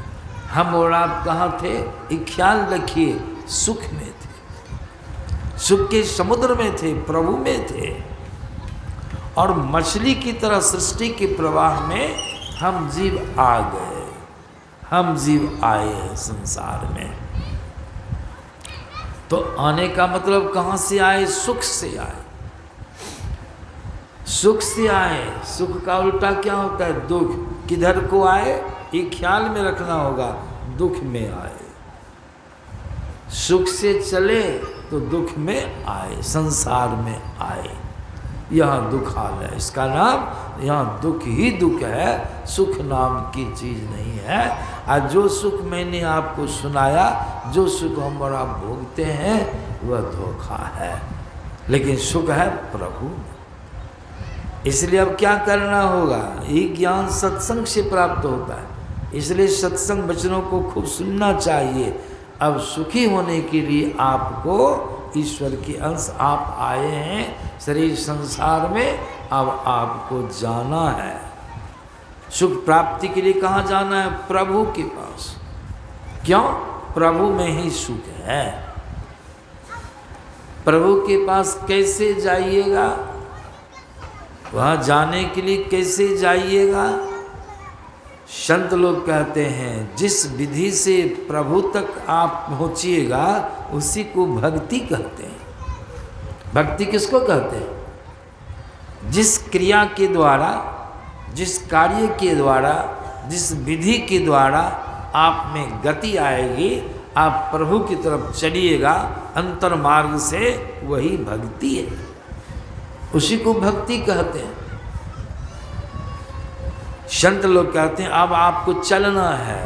हम और आप कहाँ थे? एक ख्याल रखिए, सुख में थे, सुख के समुद्र में थे, प्रभु में थे। और मछली की तरह सृष्टि के प्रवाह में हम जीव आ गए, हम जीव आए हैं संसार में। तो आने का मतलब कहाँ से आए? सुख से आए, सुख से आए। सुख का उल्टा क्या होता है? दुख। किधर को आए ये ख्याल में रखना होगा, दुख में आए। सुख से चले तो दुख में आए, संसार में आए। यहाँ दुखालय, इसका नाम यहाँ दुख ही दुख है, सुख नाम की चीज नहीं है। और जो सुख मैंने आपको सुनाया, जो सुख हम और आप भोगते हैं, वह धोखा है। लेकिन सुख है प्रभु। इसलिए अब क्या करना होगा? ये ज्ञान सत्संग से प्राप्त होता है, इसलिए सत्संग वचनों को खूब सुनना चाहिए। अब सुखी होने के लिए आपको ईश्वर के अंश आप आए हैं शरीर संसार में, अब आपको जाना है। सुख प्राप्ति के लिए कहाँ जाना है? प्रभु के पास। क्यों? प्रभु में ही सुख है। प्रभु के पास कैसे जाइएगा? वहाँ जाने के लिए कैसे जाइएगा? संत लोग कहते हैं जिस विधि से प्रभु तक आप पहुँचिएगा उसी को भक्ति कहते हैं। भक्ति किसको कहते हैं? जिस क्रिया के द्वारा, जिस कार्य के द्वारा, जिस विधि के द्वारा आप में गति आएगी, आप प्रभु की तरफ चलिएगा अंतर मार्ग से, वही भक्ति है, उसी को भक्ति कहते हैं। संत लोग कहते हैं अब आपको चलना है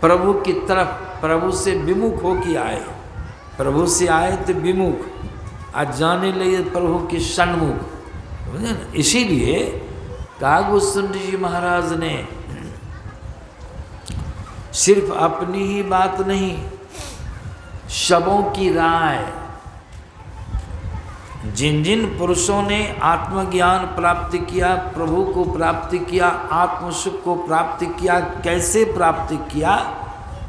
प्रभु की तरफ, प्रभु से विमुख हो के आए। प्रभु से आए तो विमुख, आज जाने लगे प्रभु के सन्मुख, समझे ना? इसीलिए कागभूषण जी महाराज ने सिर्फ अपनी ही बात नहीं, सबों की राय। जिन जिन पुरुषों ने आत्मज्ञान प्राप्त किया, प्रभु को प्राप्त किया, आत्मसुख को प्राप्त किया, कैसे प्राप्त किया,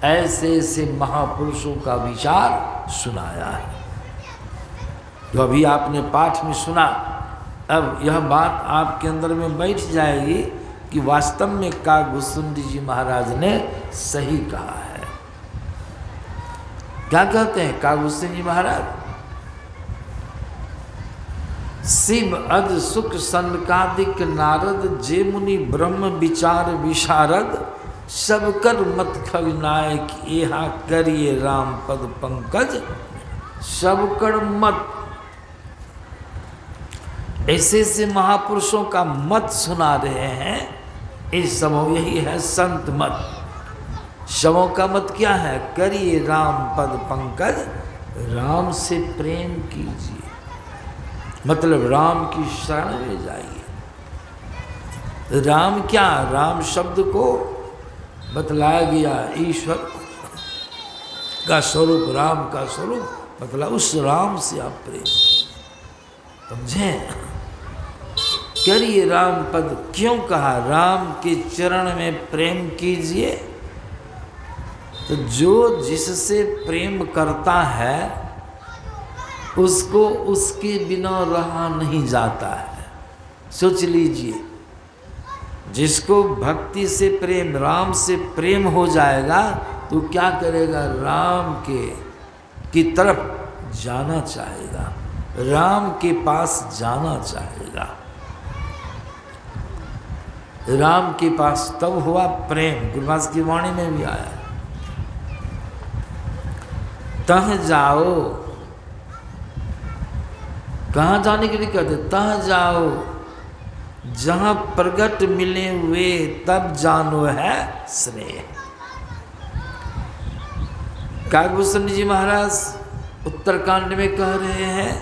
ऐसे ऐसे महापुरुषों का विचार सुनाया है। जो अभी आपने पाठ में सुना, अब यह बात आपके अंदर में बैठ जाएगी कि वास्तव में काकभूषुंडी जी महाराज ने सही कहा है। क्या कहते हैं काकभूषुंडी जी महाराज? शिव अद सुख सनकादिक नारद, जे मुनि ब्रह्म विचार विशारद, सब कर मत खगनायक, यहाँ करिए राम पद पंकज, सब कर मत। ऐसे ऐसे महापुरुषों का मत सुना रहे हैं। इस समय यही है संत मत। शवों का मत क्या है? करिए राम पद पंकज, राम से प्रेम कीजिए, मतलब राम की शरण में जाइए। राम क्या? राम शब्द को बतलाया गया ईश्वर का स्वरूप, राम का स्वरूप, मतलब उस राम से आप प्रेम समझें। करिए राम पद, क्यों कहा? राम के चरण में प्रेम कीजिए। तो जो जिससे प्रेम करता है उसको उसके बिना रहा नहीं जाता है। सोच लीजिए, जिसको भक्ति से प्रेम, राम से प्रेम हो जाएगा तो क्या करेगा? राम की तरफ जाना चाहेगा, राम के पास जाना चाहेगा। राम के पास तब हुआ प्रेम। गुरदास की वाणी में भी आया, तह जाओ। कहाँ जाने के लिए कहते? तह जाओ जहाँ प्रगट मिले हुए, तब जानो है स्नेह। काकभूषुंडी जी महाराज उत्तरकांड में कह रहे हैं,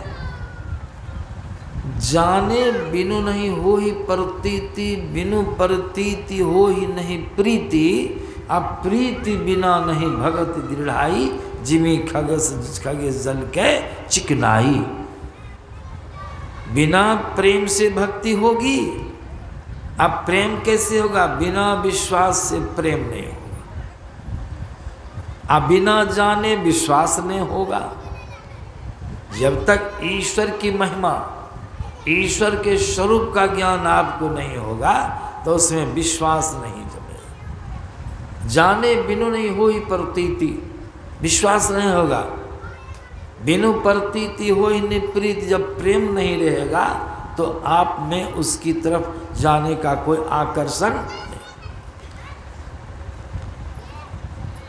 जाने बिनु नहीं हो ही प्रतीति, बिनु प्रतीति हो ही नहीं प्रीति, अब प्रीति बिना नहीं भगत दृढ़ाई, जिमी खगे जल के चिकनाई। बिना प्रेम से भक्ति होगी। अब प्रेम कैसे होगा? बिना विश्वास से प्रेम नहीं होगा। अब बिना जाने विश्वास नहीं होगा। जब तक ईश्वर की महिमा, ईश्वर के स्वरूप का ज्ञान आपको नहीं होगा तो उसमें विश्वास नहीं जमेगा। जाने बिनु नहीं हो ही प्रतीति, विश्वास नहीं होगा। बिनु प्रतीति हो ही निप्रीति, जब प्रेम नहीं रहेगा तो आप में उसकी तरफ जाने का कोई आकर्षण नहीं।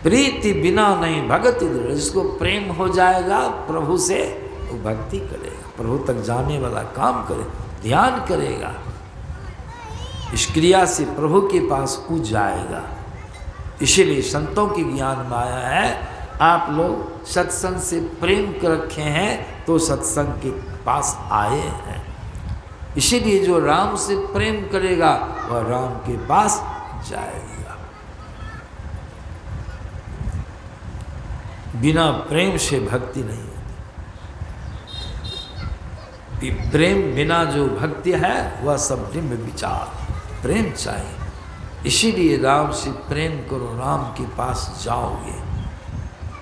प्रीति बिना नहीं भगति दृढ़, जिसको प्रेम हो जाएगा प्रभु से वो भक्ति करेगा, प्रभु तक जाने वाला काम करे, ध्यान करेगा, इस क्रिया से प्रभु के पास कूद जाएगा। इसीलिए संतों की ज्ञान में आया है, आप लोग सत्संग से प्रेम कर रखे हैं तो सत्संग के पास आए हैं। इसीलिए जो राम से प्रेम करेगा वह राम के पास जाएगा। बिना प्रेम से भक्ति नहीं होती। प्रेम बिना जो भक्ति है वह सब निम्न विचार, प्रेम चाहिए। इसीलिए राम से प्रेम करो, राम के पास जाओगे।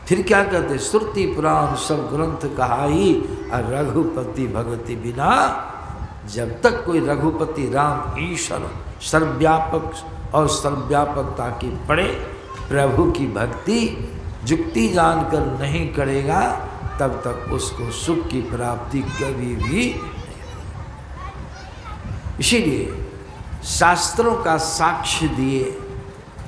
फिर क्या कहते? श्रुति पुराण सब ग्रंथ कहाई, और रघुपति भगति बिना। जब तक कोई रघुपति राम ईश्वर सर्वव्यापक और सर्वव्यापकता की पड़े, प्रभु की भक्ति जुक्ति जानकर नहीं करेगा, तब तक उसको सुख की प्राप्ति कभी भी नहीं। इसीलिए शास्त्रों का साक्ष्य दिए,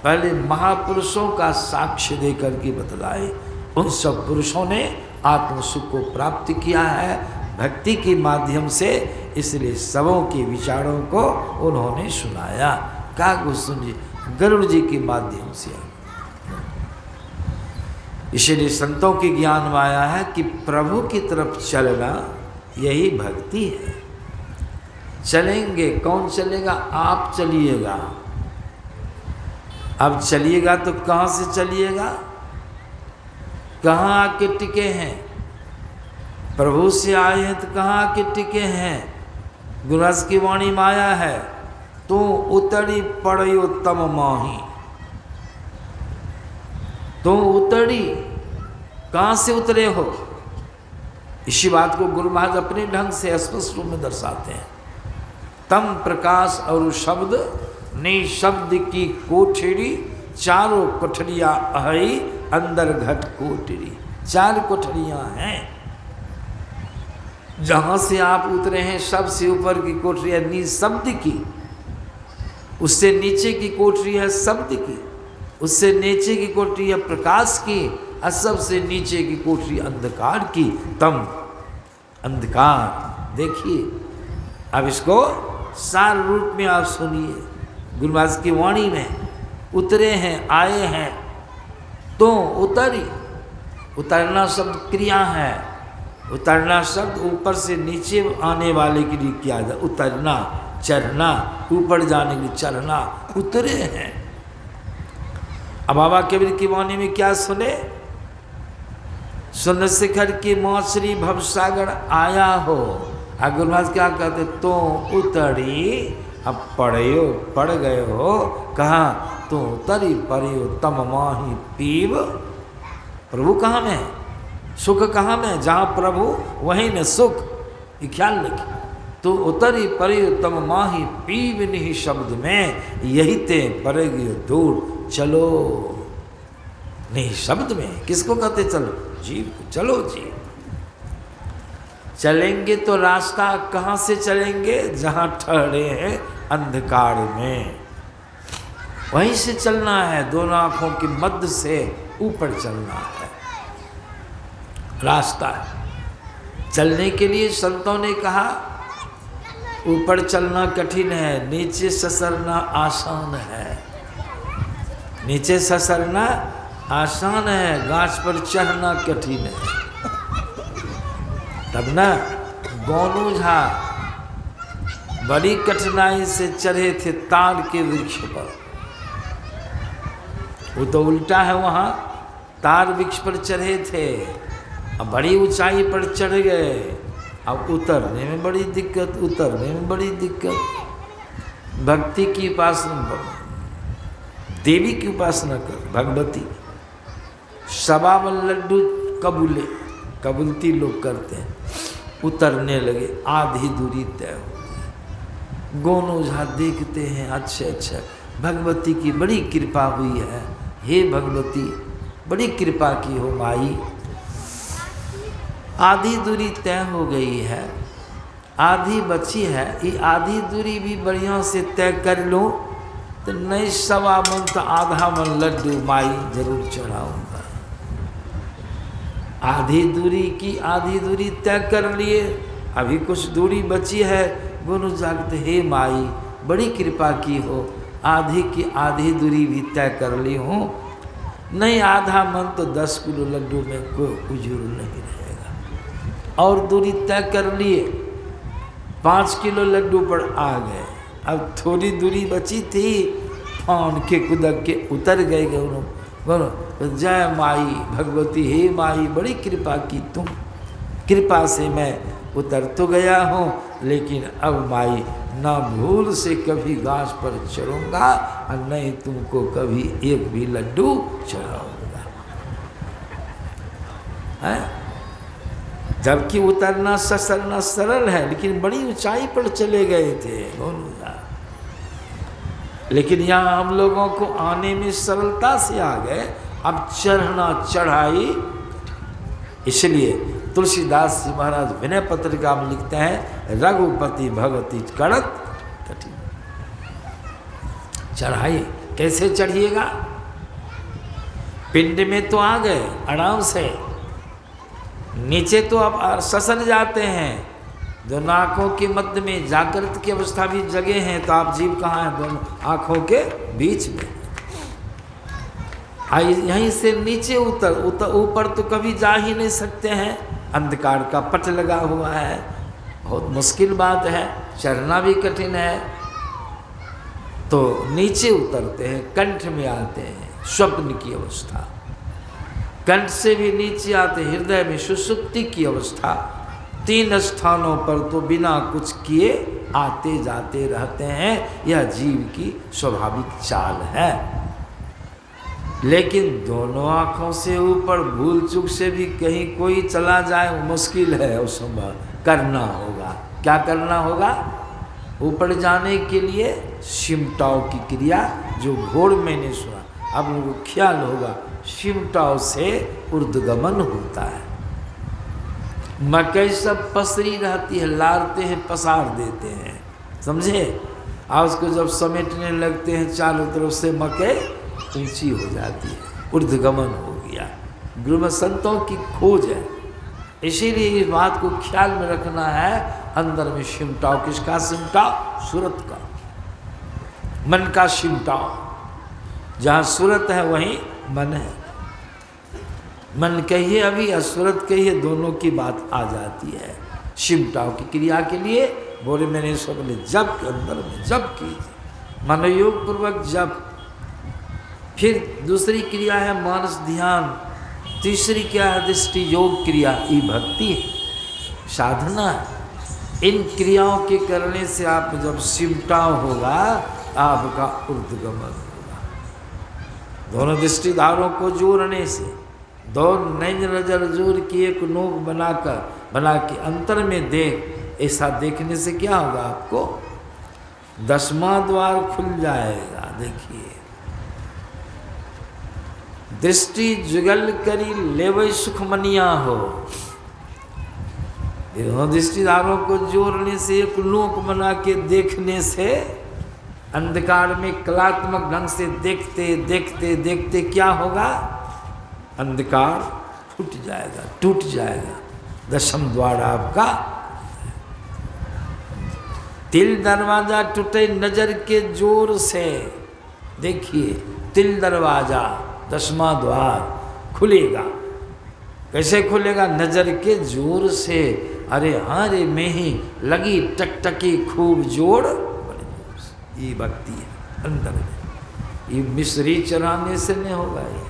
पहले महापुरुषों का साक्ष्य देकर के बतलाए। उन सब पुरुषों ने आत्मसुख को प्राप्त किया है भक्ति के माध्यम से, इसलिए सबों के विचारों को उन्होंने सुनाया। काकभूषुंडी जी गरुड़ जी के माध्यम से। इसलिए संतों के ज्ञान में आया है कि प्रभु की तरफ चलना यही भक्ति है। चलेंगे, कौन चलेगा? आप चलिएगा। अब चलिएगा तो कहाँ से चलिएगा? कहाँ आके टिके हैं? प्रभु से आए हैं तो कहाँ आके टिके हैं? गुरस की वाणी माया है। तो उतरी पड़ो तम माही, तो उतरी कहाँ से उतरे हो? इसी बात को गुरु महाराज अपने ढंग से स्पष्ट रूप में दर्शाते हैं। तम प्रकाश और शब्द निशब्द की कोठरी, चारों कोठरियाँ अहि अंदर घट कोठरी। 4 कोठरियाँ हैं जहाँ से आप उतरे हैं। सबसे ऊपर की कोठरी है निशब्द की, उससे नीचे की कोठरी है शब्द की, उससे नीचे की कोठरी है प्रकाश की, और सबसे नीचे की कोठरी अंधकार की। तम अंधकार। देखिए अब इसको सार रूप में आप सुनिए। गुरु महाराज की वाणी में उतरे हैं, आए हैं तो उतरी। उतरना शब्द क्रिया है। उतरना शब्द ऊपर से नीचे आने वाले के लिए किया जाए। उतरना, चढ़ना, ऊपर जाने के लिए चढ़ना। उतरे हैं। अब बाबा कबीर की वाणी में क्या सुने? सुन शिखर की मौसरी भवसागर आया हो। गुरु महाराज क्या कहते? तो उतरी, अब पड़ गए हो। कहाँ? तो उतरी पड़े तम माही पीव। प्रभु कहाँ में? सुख कहाँ में? जहाँ प्रभु वहीं न सुख। ये ख्याल रखिए। तो उतरी पड़े तम माही पीव नहीं शब्द में, यही ते पड़ेगी दूर चलो। नहीं शब्द में किसको कहते? चलो जीव को, चलो जीव। चलेंगे तो रास्ता कहाँ से चलेंगे? जहाँ ठहरे हैं अंधकार में, वहीं से चलना है। दोनों आँखों के मध्य से ऊपर चलना है। रास्ता है चलने के लिए। संतों ने कहा ऊपर चलना कठिन है, नीचे ससरना आसान है। नीचे ससरना आसान है, गाछ पर चढ़ना कठिन है। तब ना गोनू झा बड़ी कठिनाई से चढ़े थे ताड़ के वृक्ष पर। वो तो उल्टा है, वहाँ ताड़ वृक्ष पर चढ़े थे, अब बड़ी ऊंचाई पर चढ़ गए। अब उतरने में बड़ी दिक्कत, उतरने में बड़ी दिक्कत। भक्ति की उपासना, देवी की उपासना कर, भगवती। 52 लड्डू कबूलती लोग करते हैं। उतरने लगे, आधी दूरी तय हो गई। गोनू झा देखते हैं, अच्छा भगवती की बड़ी कृपा हुई है। हे भगवती बड़ी कृपा की हो माई। आधी दूरी तय हो गई है, आधी बची है। ये आधी दूरी भी बढ़िया से तय कर लो तो नहीं 1.25 मन तो आधा मन लड्डू माई जरूर चढ़ाऊंगा। आधी दूरी तय कर लिए, अभी कुछ दूरी बची है। गोनू जागते, हे माई बड़ी कृपा की हो, आधी की आधी दूरी भी तय कर ली हूँ। नहीं आधा मन तो 10 किलो लड्डू में कोई उजूर नहीं रहेगा। और दूरी तय कर लिए, 5 किलो लड्डू पर आ गए। अब थोड़ी दूरी बची थी, फान के कुदक के उतर गए बोलो जय माई भगवती। हे माई बड़ी कृपा की, तुम कृपा से मैं उतर तो गया हूँ, लेकिन अब माई ना भूल से कभी घास पर चढ़ूंगा और नहीं तुमको कभी एक भी लड्डू चढ़ाऊंगा। है जबकि उतरना ससरना सरल है, लेकिन बड़ी ऊंचाई पर चले गए थे गोनूदा। लेकिन यहाँ हम लोगों को आने में सरलता से आ गए, अब चढ़ना चढ़ाई। इसलिए तुलसीदास जी महाराज विनय पत्रिका में लिखते हैं, रघुपति भगवती करत कठिन। चढ़ाई कैसे चढ़िएगा? पिंड में तो आ गए आराम से, नीचे तो अब ससर जाते हैं। दोनों आँखों के मध्य में जागृत की अवस्था भी जगह है, तो आप जीव कहाँ हैं? दोनों आँखों के बीच में। यहीं से नीचे ऊपर तो कभी जा ही नहीं सकते हैं, अंधकार का पट लगा हुआ है, बहुत मुश्किल बात है, चढ़ना भी कठिन है। तो नीचे उतरते हैं, कंठ में आते हैं, स्वप्न की अवस्था। कंठ से भी नीचे आते हृदय में, सुषुप्ति की अवस्था। 3 स्थानों पर तो बिना कुछ किए आते जाते रहते हैं। यह जीव की स्वाभाविक चाल है। लेकिन दोनों आँखों से ऊपर भूल चूक से भी कहीं कोई चला जाए, वो मुश्किल है। उस समय करना होगा, क्या करना होगा? ऊपर जाने के लिए सिमटाव की क्रिया, जो घोड़ मैंने सुना, अब उनको ख्याल होगा, सिमटाव से ऊर्ध्वगमन होता है। मकई सब पसरी रहती है, लारते हैं, पसार देते हैं, समझे? और उसको जब समेटने लगते हैं चारों तरफ से, मकई ऊंची हो जाती है, ऊर्ध्वगमन हो गया। गुरु में संतों की खोज है, इसीलिए इस बात को ख्याल में रखना है। अंदर में सिमटाव, किसका सिमटाव? सूरत का, मन का सिमटाव। जहाँ सूरत है वहीं मन है। मन कहिए अभी, असुरत कहिए, दोनों की बात आ जाती है। सिमटाव की क्रिया के लिए बोले मैंने सबने जप के अंदर में जप कीजिए, मनोयोग पूर्वक जप। फिर दूसरी क्रिया है मानस ध्यान। तीसरी क्या है? दृष्टि योग क्रिया। ये भक्ति है, साधना है। इन क्रियाओं के करने से आप जब सिमटाव होगा, आपका ऊर्ध्वगमन होगा। दोनों दृष्टिधारों को जोड़ने से, दो नजर जोड़ की एक नोक बना के अंतर में देख, ऐसा देखने से क्या होगा? आपको 10वां द्वार खुल जाएगा। देखिए, दृष्टि जुगल करी लेवै सुख मनिया हो। दोनों दृष्टिधारों को जोड़ने से, एक नोक बना के देखने से, अंधकार में कलात्मक ढंग से देखते देखते देखते क्या होगा? अंधकार फूट जाएगा, टूट जाएगा। 10वां द्वार आपका। तिल दरवाजा टूटे नजर के जोर से। देखिए, तिल दरवाजा 10वां द्वार खुलेगा। कैसे खुलेगा? नजर के जोर से। अरे हाँ रे में ही लगी टकटकी खूब जोड़, बड़े जोर से। ये भक्ति है अंदर में। ये मिश्री चराने से नहीं होगा। ये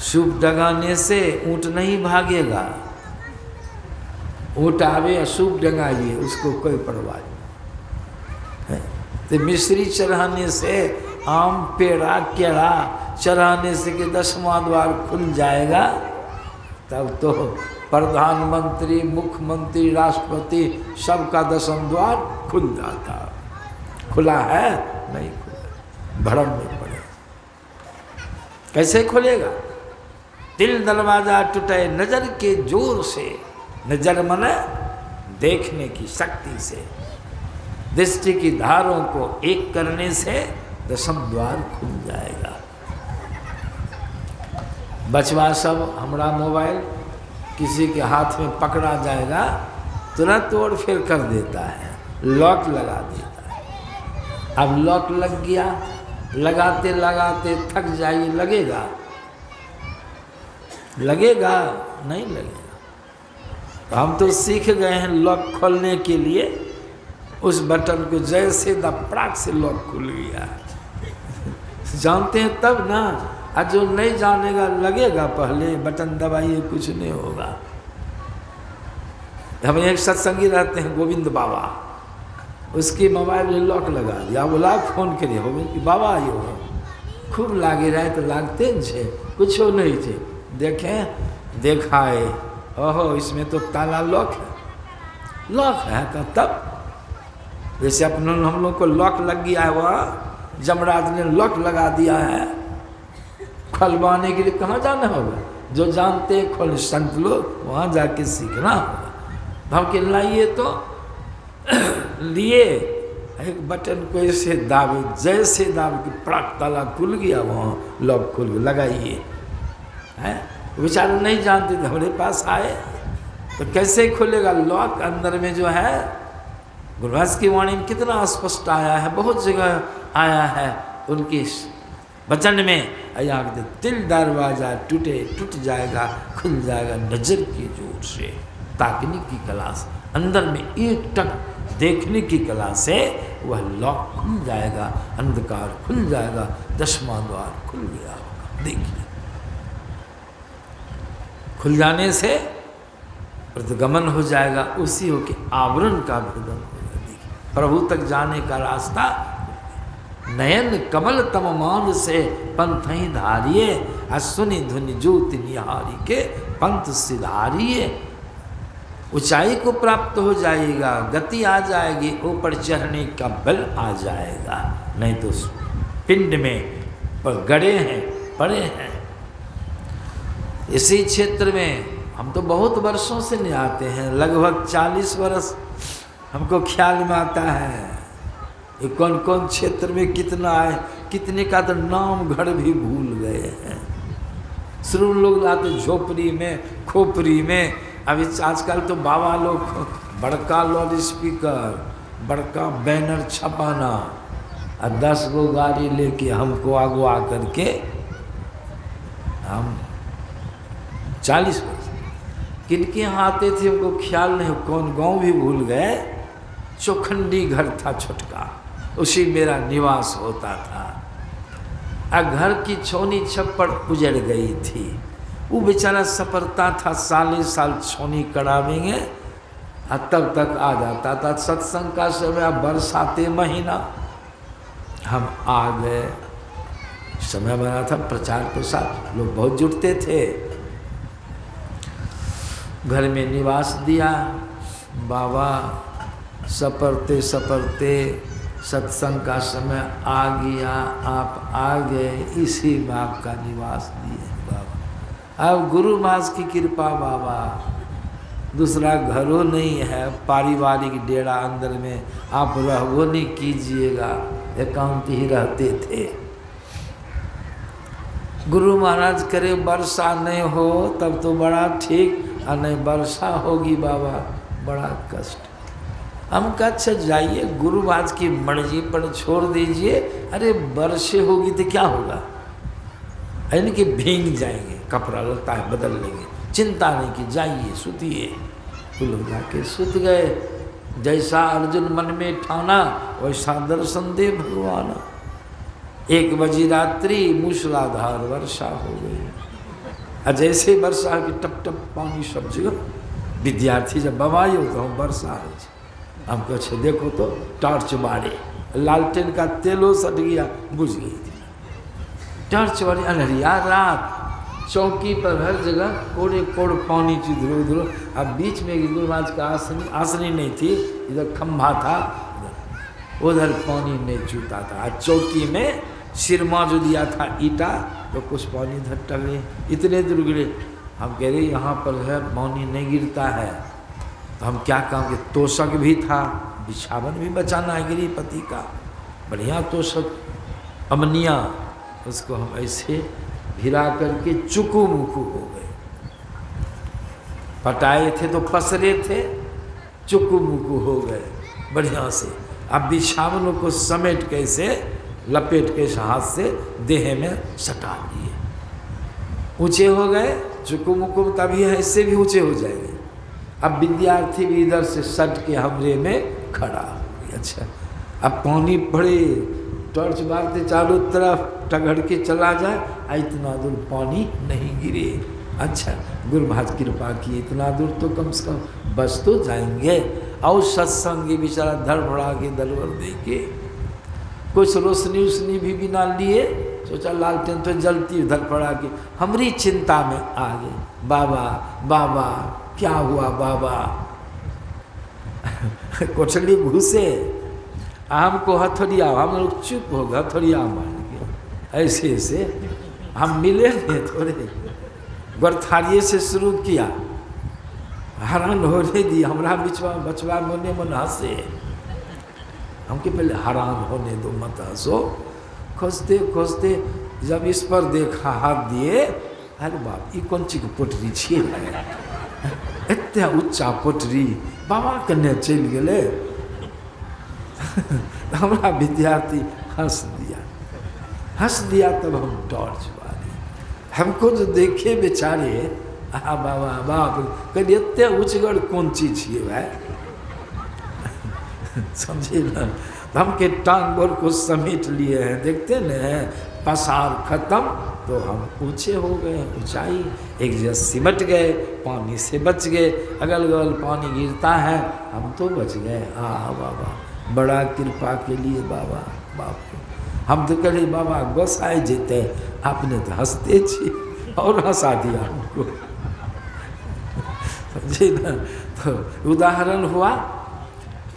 सूप डगाने से ऊँट नहीं भागेगा। ऊँट आवे सूप डगाइए, उसको कोई परवाह नहीं। तो मिश्री चढ़ाने से, आम पेड़ा केड़ा चढ़ाने से कि 10वां द्वार खुल जाएगा। तब तो प्रधानमंत्री, मुख्यमंत्री, राष्ट्रपति सबका 10वां द्वार खुल जाता। खुला है? नहीं खुला, भ्रम में पड़े। कैसे खुलेगा? दिल दरवाजा टूटे नजर के जोर से। नजर मने देखने की शक्ति से, दृष्टि की धारों को एक करने से 10वां द्वार खुल जाएगा। बचवा सब हमारा मोबाइल किसी के हाथ में पकड़ा जाएगा, तुरंत तोड़ फेर कर देता है, लॉक लगा देता है। अब लॉक लग गया, लगाते लगाते थक जाइए, लगेगा? लगेगा? नहीं लगेगा। तो हम तो सीख गए हैं लॉक खोलने के लिए, उस बटन को जैसे दपड़ाक से लॉक खुल गया। जानते हैं तब ना, और जो नहीं जानेगा लगेगा पहले, बटन दबाइए कुछ नहीं होगा। हम एक सत्संगी रहते हैं गोविंद बाबा, उसकी मोबाइल में लॉक लगा दिया। बोला फोन करिए हो कि बाबा आइए हो, खूब लागे रहे तो लागते छे, कुछ नहीं थे। देखें, देखाए, ओहो इसमें तो ताला लॉक है। लॉक है का तब जैसे अपने हम लोग को लॉक लग गया है, वह जमराज ने लॉक लगा दिया है। खुलवाने के लिए कहाँ जाना होगा? जो जानते हैं खोल संत लोग, वहाँ जाके सीखना होगा। भाव के लाइए तो लिए एक बटन को ऐसे दाबे, जैसे दाबे कि पड़क ताला खुल गया, वहाँ लॉक खुल गया। लगाइए है, बेचारे नहीं जानते थे, हमारे पास आए तो कैसे खुलेगा लॉक? अंदर में जो है, गुरुदास की वाणी में कितना स्पष्ट आया है, बहुत जगह आया है उनकी वचन में। यहाँ दिल दरवाजा टूटे टूट जाएगा, खुल जाएगा नजर की जोर से। ताकने की कला से, अंदर में एक टक देखने की कला से वह लॉक खुल जाएगा, अंधकार खुल जाएगा, 10वां द्वार खुल गया होगा। देखिए, खुल जाने से प्रतिगमन हो जाएगा, उसी हो के आवरण का भेदन होगा। देखिए, प्रभु तक जाने का रास्ता, नयन कमल तम मान से पंथ ही धारिये, सुनि धुनि ज्योति निहारी के पंथ सिधारिये। ऊंचाई को प्राप्त हो जाएगा, गति आ जाएगी, ऊपर चढ़ने का बल आ जाएगा। नहीं तो पिंड में पर गड़े हैं, पड़े हैं। इसी क्षेत्र में हम तो बहुत वर्षों से नहीं आते हैं, लगभग 40 वर्ष हमको ख्याल में आता है ये कौन कौन क्षेत्र में कितना है, कितने का तो नाम घर भी भूल गए हैं। शुरू लोग लाते झोपड़ी में, खोपड़ी में, अभी आजकल तो बाबा लोग बड़का लाउड स्पीकर, बड़का बैनर छपाना और 10 गो गाड़ी लेके हमको अगवा करके, हम 40 वर्ष किनके यहाँ आते थे हमको ख्याल नहीं, कौन गांव भी भूल गए। चौखंडी घर था छोटका, उसी मेरा निवास होता था। घर की छौनी छप्पड़ उजड़ गई थी, वो बेचारा सपरता था, साले साल छौनी करावेंगे और तब तक आ जाता था। सत्संग का समय बरसाते महीना हम आ गए, समय बना था, प्रचार प्रसार लोग बहुत जुटते थे। घर में निवास दिया, बाबा सपरते सपरते सत्संग का समय आ गया, आप आ गए, इसी में आपका निवास दिए बाबा। अब गुरु महाराज की कृपा बाबा, दूसरा घरों नहीं है, पारिवारिक डेरा अंदर में आप रहो नहीं कीजिएगा, एकांत ही रहते थे। गुरु महाराज करे वर्षा नहीं हो तब तो बड़ा ठीक, और नहीं वर्षा होगी बाबा बड़ा कष्ट। हम कहा अच्छा जाइए, गुरु महाराज की मर्जी पर छोड़ दीजिए। अरे वर्षे होगी तो क्या होगा, यानी कि भीग जाएंगे, कपड़ा लता है बदल लेंगे, चिंता नहीं की, जाइए सुतिए। तो लोग जाके सुत गए। जैसा अर्जुन मन में ठाना वैसा दर्शन दे भगवान। 1 बजे रात्रि मूसलाधार वर्षा हो गई, और जैसे वर्षा की टप टप पानी सब जगह। विद्यार्थी जब बवाई हो तो हम वर्षा हो, हम कहे देखो तो टॉर्च मारे, लालटेन का तेलो सट गया, बुझ गई थी टॉर्च मारे। अनहरिया रात, चौकी पर हर जगह कोड़े कोड़ पानी थी धुरो धुरो। अब बीच में गुरु महाराज का आसनी नहीं थी, इधर खंभा था, उधर पानी नहीं छूता था। चौकी में सिरमा जो दिया था ईटा, तो कुछ पानी इधर टले, इतने दूर गिरे। हम कह रहे यहाँ पर है पानी नहीं गिरता है, तो हम क्या काम के, तोशक भी था, बिछावन भी बचाना है गिरीपति का, बढ़िया तोशक अमनिया, उसको हम ऐसे भिरा करके चुकू मुकू हो गए। पटाए थे तो पसरे थे, चुकू मुकू हो गए बढ़िया से। अब बिछावनों को समेट कैसे लपेट के हाथ से देह में सटा दिए, ऊंचे हो गए। चुकू मुकू तभी ऐसे भी ऊंचे हो जाएंगे। अब विद्यार्थी भी इधर से सट के हमरे में खड़ा हो गया। अच्छा, अब पानी पड़े, टॉर्च मारते चारों तरफ टगड़ के चला जाए, इतना दूर पानी नहीं गिरे। अच्छा, गुरु महाराज कृपा की, इतना दूर तो कम से कम बस तो जाएंगे। और सत्संगी बेचारा धड़फड़ा के दलवर दे के, कुछ रोशनी उसनी भी बिना लिए, सोचा लालटेन तो जलती, धड़फड़ा के हमारी चिंता में आ गए। बाबा बाबा क्या हुआ बाबा? कोठली घुसे, हमको हथौड़िया, हम लोग चुप हो गए, हथौड़िया मार के ऐसे ऐसे हम मिले थे थोड़े, गरथारिये से शुरू किया, हैरान होने दी हमरा बचवा मोने मन हंसे, हमके पहले हैरान होने दो मत हंसो। खोजते खोजते जब इस पर देखा हाथ दिए, अरे बाप ये कौन चीज पोटरी छे, इतना ऊंचा पोटरी बाबा कन्या चल गए। हमारा विद्यार्थी हंस दिया, तब हम टॉर्च मारे। हमको जो देखे बेचारे, बाबा बाप कहिए इतने उचगढ़ कौन चीज है भाई, समझे ना। हम के टांग भर को समेट लिए हैं, देखते न, पसार खत्म तो हम ऊंचे हो गए, ऊंचाई एक जगह सिमट गए, पानी से बच गए, अगल बगल पानी गिरता है, हम तो बच गए। बाबा बड़ा कृपा के लिए बाबा, बाप हम तो कहे बाबा गोसाई जीते, आपने तो हंसते छी और हंसा दिया हमको। समझे ना। तो उदाहरण हुआ,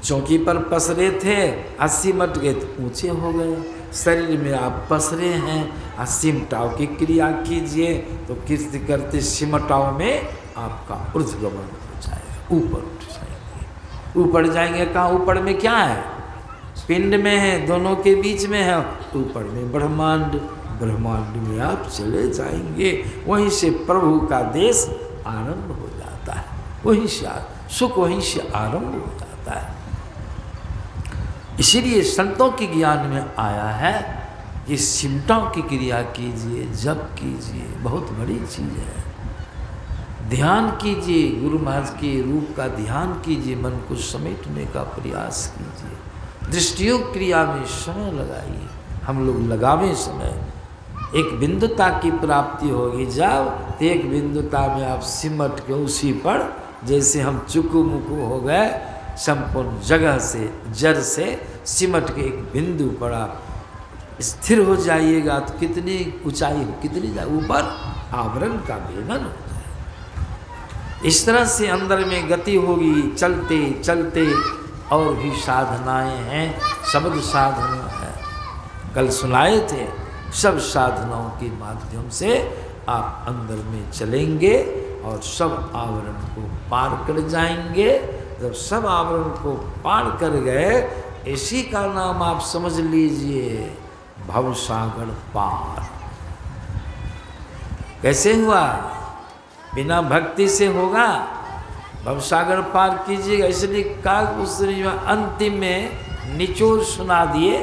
चौकी पर पसरे थे, 80 मट गए तो ऊंचे हो गए। शरीर में आप पसरे हैं, सिमटाव की क्रिया कीजिए तो कीर्ति करते सिमटाव में आपका ऊर्ध्वगमन हो जाएगा, ऊपर उठ जाएंगे। ऊपर जाएंगे कहाँ? ऊपर में क्या है? पिंड में है, दोनों के बीच में है, ऊपर में ब्रह्मांड, ब्रह्मांड में आप चले जाएंगे। वहीं से प्रभु का देश आरंभ हो जाता है, वहीं से सुख वहीं से आरंभ हो जाता है। इसीलिए संतों के ज्ञान में आया है कि सिमटाव की क्रिया कीजिए, जप कीजिए, बहुत बड़ी चीज़ है। ध्यान कीजिए, गुरु महाराज के रूप का ध्यान कीजिए, मन को समेटने का प्रयास कीजिए, दृष्टियोग क्रिया में समय लगाइए। हम लोग लगावें समय, एक बिंदुता की प्राप्ति होगी जब, एक बिंदुता में आप सिमट के उसी पर, जैसे हम चुकू मुकू हो गए, संपूर्ण जगह से जड़ से सिमट के एक बिंदु पर आप स्थिर हो जाइएगा तो कितनी ऊंचाई हो, कितनी ऊपर आवरण का भेदन हो जाए। इस तरह से अंदर में गति होगी, चलते चलते। और भी साधनाएं हैं, शब्द साधना है, कल सुनाए थे। सब साधनाओं के माध्यम से आप अंदर में चलेंगे और सब आवरण को पार कर जाएंगे। जब सब आवरण को पार कर गए, इसी का नाम आप समझ लीजिए भवसागर पार। कैसे हुआ? बिना भक्ति से होगा? भवसागर पार कीजिएगा। इसलिए कागभूषण अंतिम में निचोड़ सुना दिए,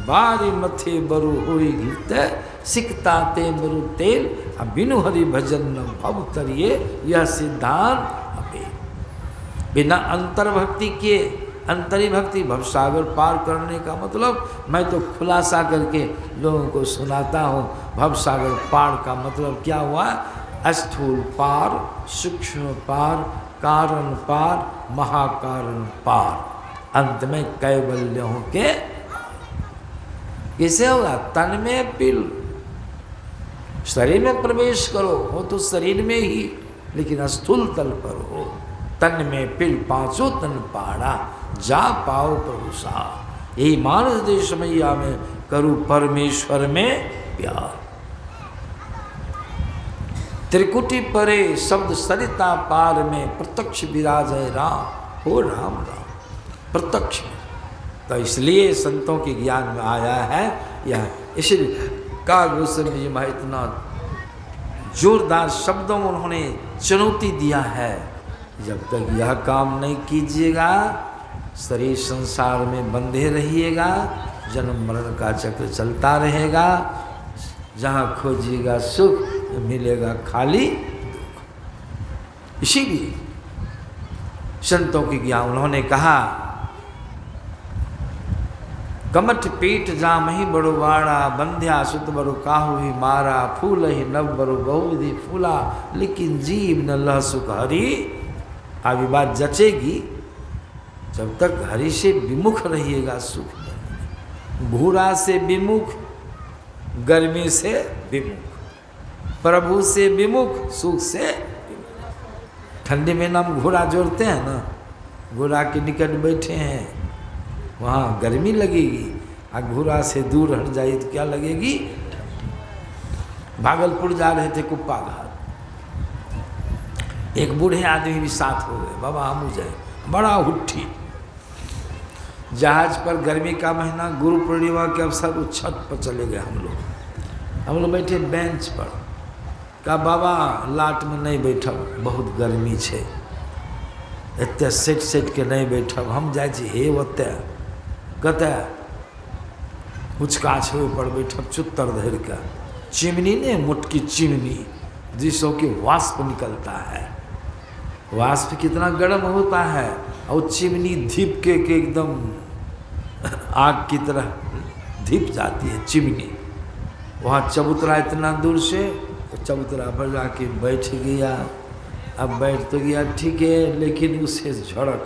बारी मथे बरु होई घिरते, सिकता ते बरु तेल, बिनु हरि भजन न भव तरिए, यह सिद्धांत अपे। बिना अंतर्भक्ति के, अंतरी भक्ति भवसागर पार करने का मतलब, मैं तो खुलासा करके लोगों को सुनाता हूँ। भवसागर पार का मतलब क्या हुआ? स्थूल पार, सूक्ष्म पार, कारण पार, महाकारण पार, अंत में कैवल्य हो के। कैसे होगा? तन में पिल, शरीर में प्रवेश करो, हो तो शरीर में ही, लेकिन स्थूल तल पर हो। तन में पिल पांचों तन पाड़ा, जा पाओ प्रभु सा। यही मानस देश मैया में करूँ परमेश्वर में प्यार। त्रिकुटी परे शब्द सरिता पार में, प्रत्यक्ष विराज है राम, हो राम राम प्रत्यक्ष। तो इसलिए संतों के ज्ञान में आया है यह। इसलिए कागभूषण जी में इतना जोरदार शब्दों में उन्होंने चुनौती दिया है, जब तक यह काम नहीं कीजिएगा शरीर संसार में बंधे रहिएगा, जन्म मरण का चक्र चलता रहेगा। जहाँ खोजिएगा सुख, मिलेगा खाली दुख। इसीलिए संतों की ज्ञान उन्होंने कहा, कमठ पीठ जामहि बड़ो बाड़ा, बंध्या सुत बड़ो काहू ही मारा, फूल ही नव बड़ो बहुविधि फूला, लेकिन जीव न लह सुख हरि। अभी बात जचेगी, जब तक हरि से विमुख रहिएगा सुख नहीं। घूरा से विमुख, गर्मी से विमुख, प्रभु से विमुख, सुख से विमुख। ठंडी में हम घोड़ा जोड़ते हैं ना, घोड़ा के निकट बैठे हैं, वहाँ गर्मी लगेगी, और घोड़ा से दूर हट जाइए तो क्या लगेगी? भागलपुर जा रहे थे कुप्पा घाट, एक बूढ़े आदमी भी साथ हो गए, बाबा हम जाए, बड़ा हुट्ठी। जहाज पर गर्मी का महीना, गुरु पूर्णिमा के अवसर को छत पर चले गए हम लोग बैठे बेंच पर। कहा बाबा लाट में नहीं बैठब, बहुत गर्मी छे, एते सेट के नहीं बैठब, हम जाए छी हे ओते कते उचका छे पर बैठब चुत्तर धर के। चिमनी ने मोटकी चिमनी जिसों के वाष्प निकलता है, वाष्प कितना गर्म होता है, और चिमनी धीप के एकदम आग की तरह धिप जाती है चिमनी। वहाँ चबूतरा इतना दूर से, तो चबूतरा पर जाके बैठ गया। अब बैठ तो गया ठीक है, लेकिन उसे झड़क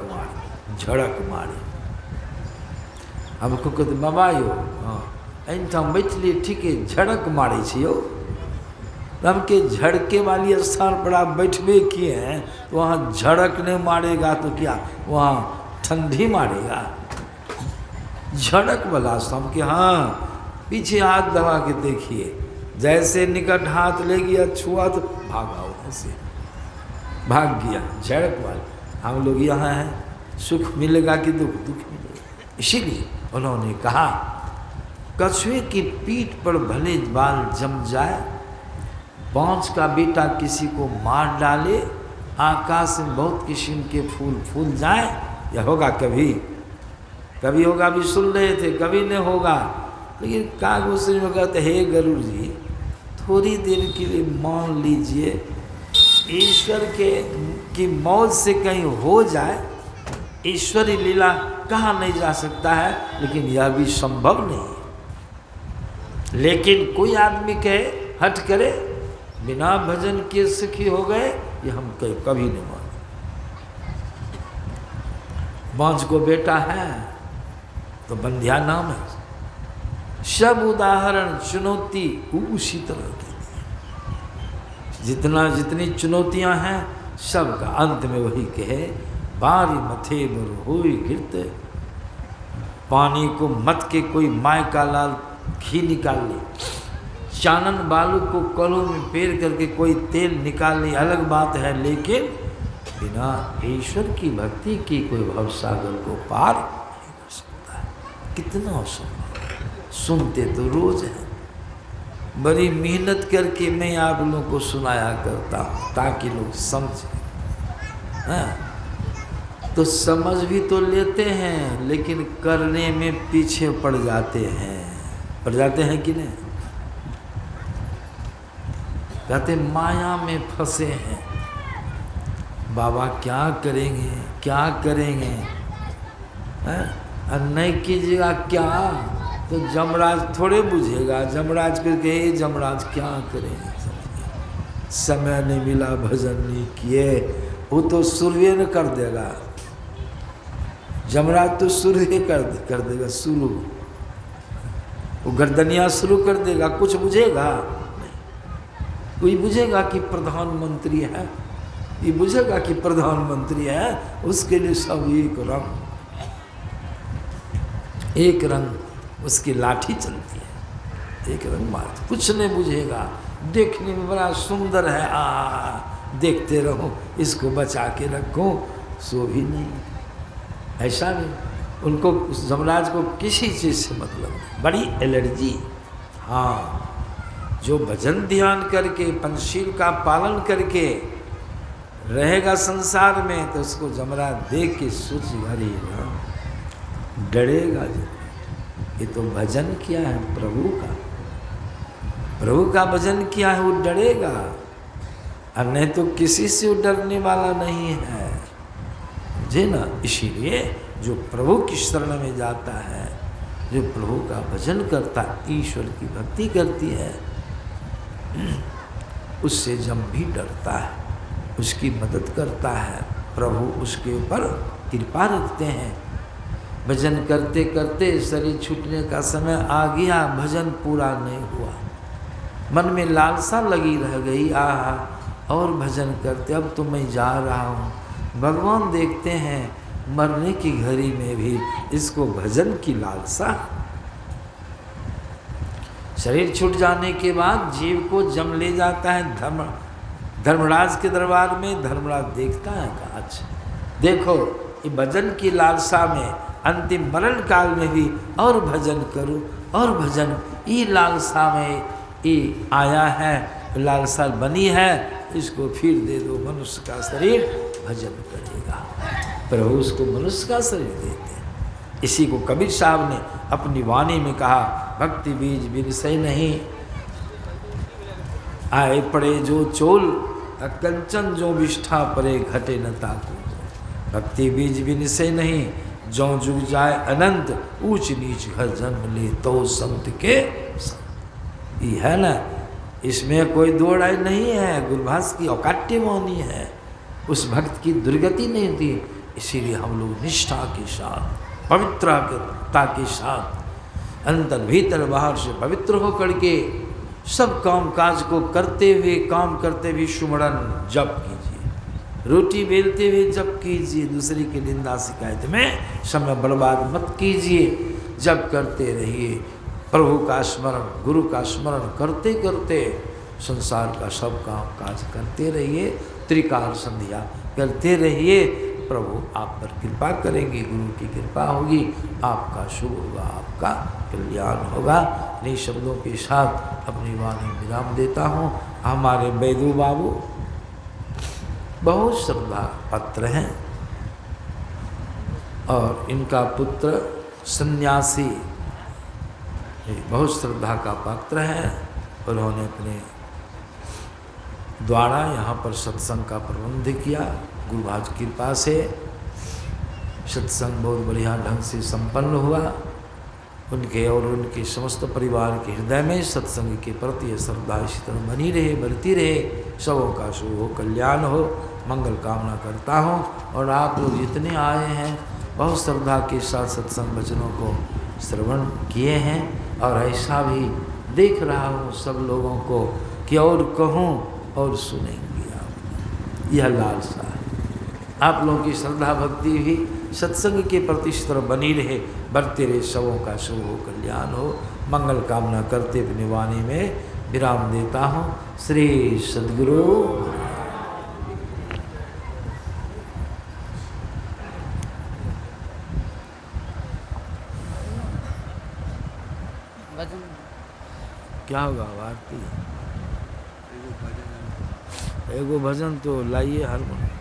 मारी। हमको कहते बाबा यो हाँ एनठाम बैठलिए ठीक है, झड़क मारे छी यो। हम के झड़के वाली स्थान पर आप बैठबे किए हैं, तो वहाँ झड़क नहीं मारेगा तो क्या वहाँ ठंडी मारेगा? झड़क वाला स्थान के हाँ, पीछे हाथ दबा के देखिए, जैसे निकट हाथ ले गया छुआ तो भागा, वहाँ से भाग गया। झड़क वाले हम लोग यहाँ हैं, सुख मिलेगा कि दुख मिलेगा। इसीलिए उन्होंने कहा कछुए की पीठ पर भले बाल जम जाए, बाँझ का बेटा किसी को मार डाले, आकाश में बहुत किस्म के फूल फूल जाए। यह होगा कभी होगा, भी सुन रहे थे, कभी नहीं होगा। लेकिन कागज में कहते हे गरुड़ जी, थोड़ी देर के लिए मान लीजिए, ईश्वर की मौज से कहीं हो जाए। ईश्वरी लीला कहाँ नहीं जा सकता है, लेकिन यह भी संभव नहीं है। लेकिन कोई आदमी कहे हट करे, बिना भजन के सुखी हो गए, ये हम कभी नहीं माने। बाँझ को बेटा है तो बंध्या नाम है। सब उदाहरण चुनौती उसी तरह की, जितनी चुनौतियां हैं सबका अंत में वही कहे बारी मथे बर होई गिरते। पानी को मत के कोई माय का लाल घी निकाल ले, चानन बालू को कलों में पेर करके कोई तेल निकाल ले, अलग बात है। लेकिन बिना ईश्वर की भक्ति की कोई भवसागर को पार नहीं कर सकता है। कितना सुनते तो रोज हैं, बड़ी मेहनत करके मैं आप लोगों को सुनाया करता हूँ ताकि लोग समझें। तो समझ भी तो लेते हैं, लेकिन करने में पीछे पड़ जाते हैं कि नहीं? कहते माया में फंसे हैं, बाबा क्या करेंगे नहीं कीजिएगा क्या, तो जमराज थोड़े बुझेगा। जमराज करके जमराज क्या करेंगे, समय नहीं मिला, भजन नहीं किए, वो तो सूर्य न कर देगा। जमराज तो सूर्य कर देगा शुरू, वो गर्दनिया शुरू कर देगा। कुछ बुझेगा नहीं। कोई बुझेगा कि प्रधानमंत्री है, ये बुझेगा कि प्रधानमंत्री है, उसके लिए सब एक रंग उसकी लाठी चलती है, एक रंग मार, कुछ नहीं बुझेगा। देखने में बड़ा सुंदर है, देखते रहो, इसको बचा के रखो, सो भी नहीं। ऐसा भी उनको जमराज को किसी चीज़ से मतलब नहीं, बड़ी एलर्जी। हाँ, जो भजन ध्यान करके पंचशील का पालन करके रहेगा संसार में, तो उसको जमराज देख के सोच अरे डरेगा। ये तो भजन किया है प्रभु का भजन किया है, वो डरेगा। और नहीं तो किसी से वो डरने वाला नहीं है जी ना। इसीलिए जो प्रभु की शरण में जाता है, जो प्रभु का भजन करता है, ईश्वर की भक्ति करती है, उससे जब भी डरता है, उसकी मदद करता है, प्रभु उसके ऊपर कृपा रखते हैं। भजन करते करते शरीर छूटने का समय आ गया, भजन पूरा नहीं हुआ, मन में लालसा लगी रह गई, आहा और भजन करते, अब तो मैं जा रहा हूँ। भगवान देखते हैं मरने की घड़ी में भी इसको भजन की लालसा। शरीर छूट जाने के बाद जीव को जम ले जाता है धर्मराज के दरबार में। धर्मराज देखता है कि अच्छा देखो, ये भजन की लालसा में अंतिम मरण काल में भी और भजन करूं और भजन, ये लालसा में ये आया है, लालसा बनी है, इसको फिर दे दो मनुष्य का शरीर, भजन करेगा। प्रभु उसको मनुष्य का शरीर देते हैं। इसी को कबीर साहब ने अपनी वाणी में कहा, भक्ति बीज बिरसै नहीं, आए पड़े जो चोल, कंचन जो विष्ठा परे घटे न ताको। भक्ति बीज बिरसै नहीं, जौ जुग जाए अनंत, ऊंच नीच घर जन्म ले तो संत के संत। ये है ना, इसमें कोई दो राय नहीं है। गुरभास की अकाट्य मौनी है, उस भक्त की दुर्गति नहीं होती। इसीलिए हम लोग निष्ठा के साथ, पवित्रता के साथ, अंतर भीतर बाहर से पवित्र होकर के सब काम काज को करते हुए, काम करते हुए सुमरन जप कीजिए। रोटी बेलते हुए जप कीजिए। दूसरे की निंदा शिकायत में समय बर्बाद मत कीजिए। जप करते रहिए, प्रभु का स्मरण, गुरु का स्मरण करते करते संसार का सब काम काज करते रहिए। त्रिकाल संध्या करते रहिए। प्रभु आप पर कृपा करेंगे, गुरु की कृपा होगी, आपका शुभ होगा, आपका कल्याण होगा। इन्हीं शब्दों के साथ अपनी वाणी विराम देता हूँ। हमारे बैदू बाबू बहुत श्रद्धा पात्र हैं और इनका पुत्र सन्यासी बहुत श्रद्धा का पात्र है। उन्होंने अपने द्वारा यहाँ पर सत्संग का प्रबंध किया। गुरु महाराज की कृपा से सत्संग बहुत बढ़िया ढंग से संपन्न हुआ। उनके और उनके समस्त परिवार के हृदय में सत्संग के प्रति श्रद्धा इसी तरह बनी रहे, बढ़ती रहे। सबों का शुभ हो, कल्याण हो, मंगल कामना करता हूँ। और आप लोग जितने आए हैं बहुत श्रद्धा के साथ सत्संग वचनों को श्रवण किए हैं। और ऐसा भी देख रहा हूँ सब लोगों को कि और कहूँ और सुनेंगे आप, यह लालसा है। आप लोगों की श्रद्धा भक्ति भी सत्संग के प्रति इस तरह बनी रहे, बढ़ते रहे। सबों का शुभ हो, कल्याण हो, मंगल कामना करते अपनी वाणी में विराम देता हूँ। श्री सद्गुरु। क्या होगा आरती? एगो भजन तो लाइए हारमोनियम।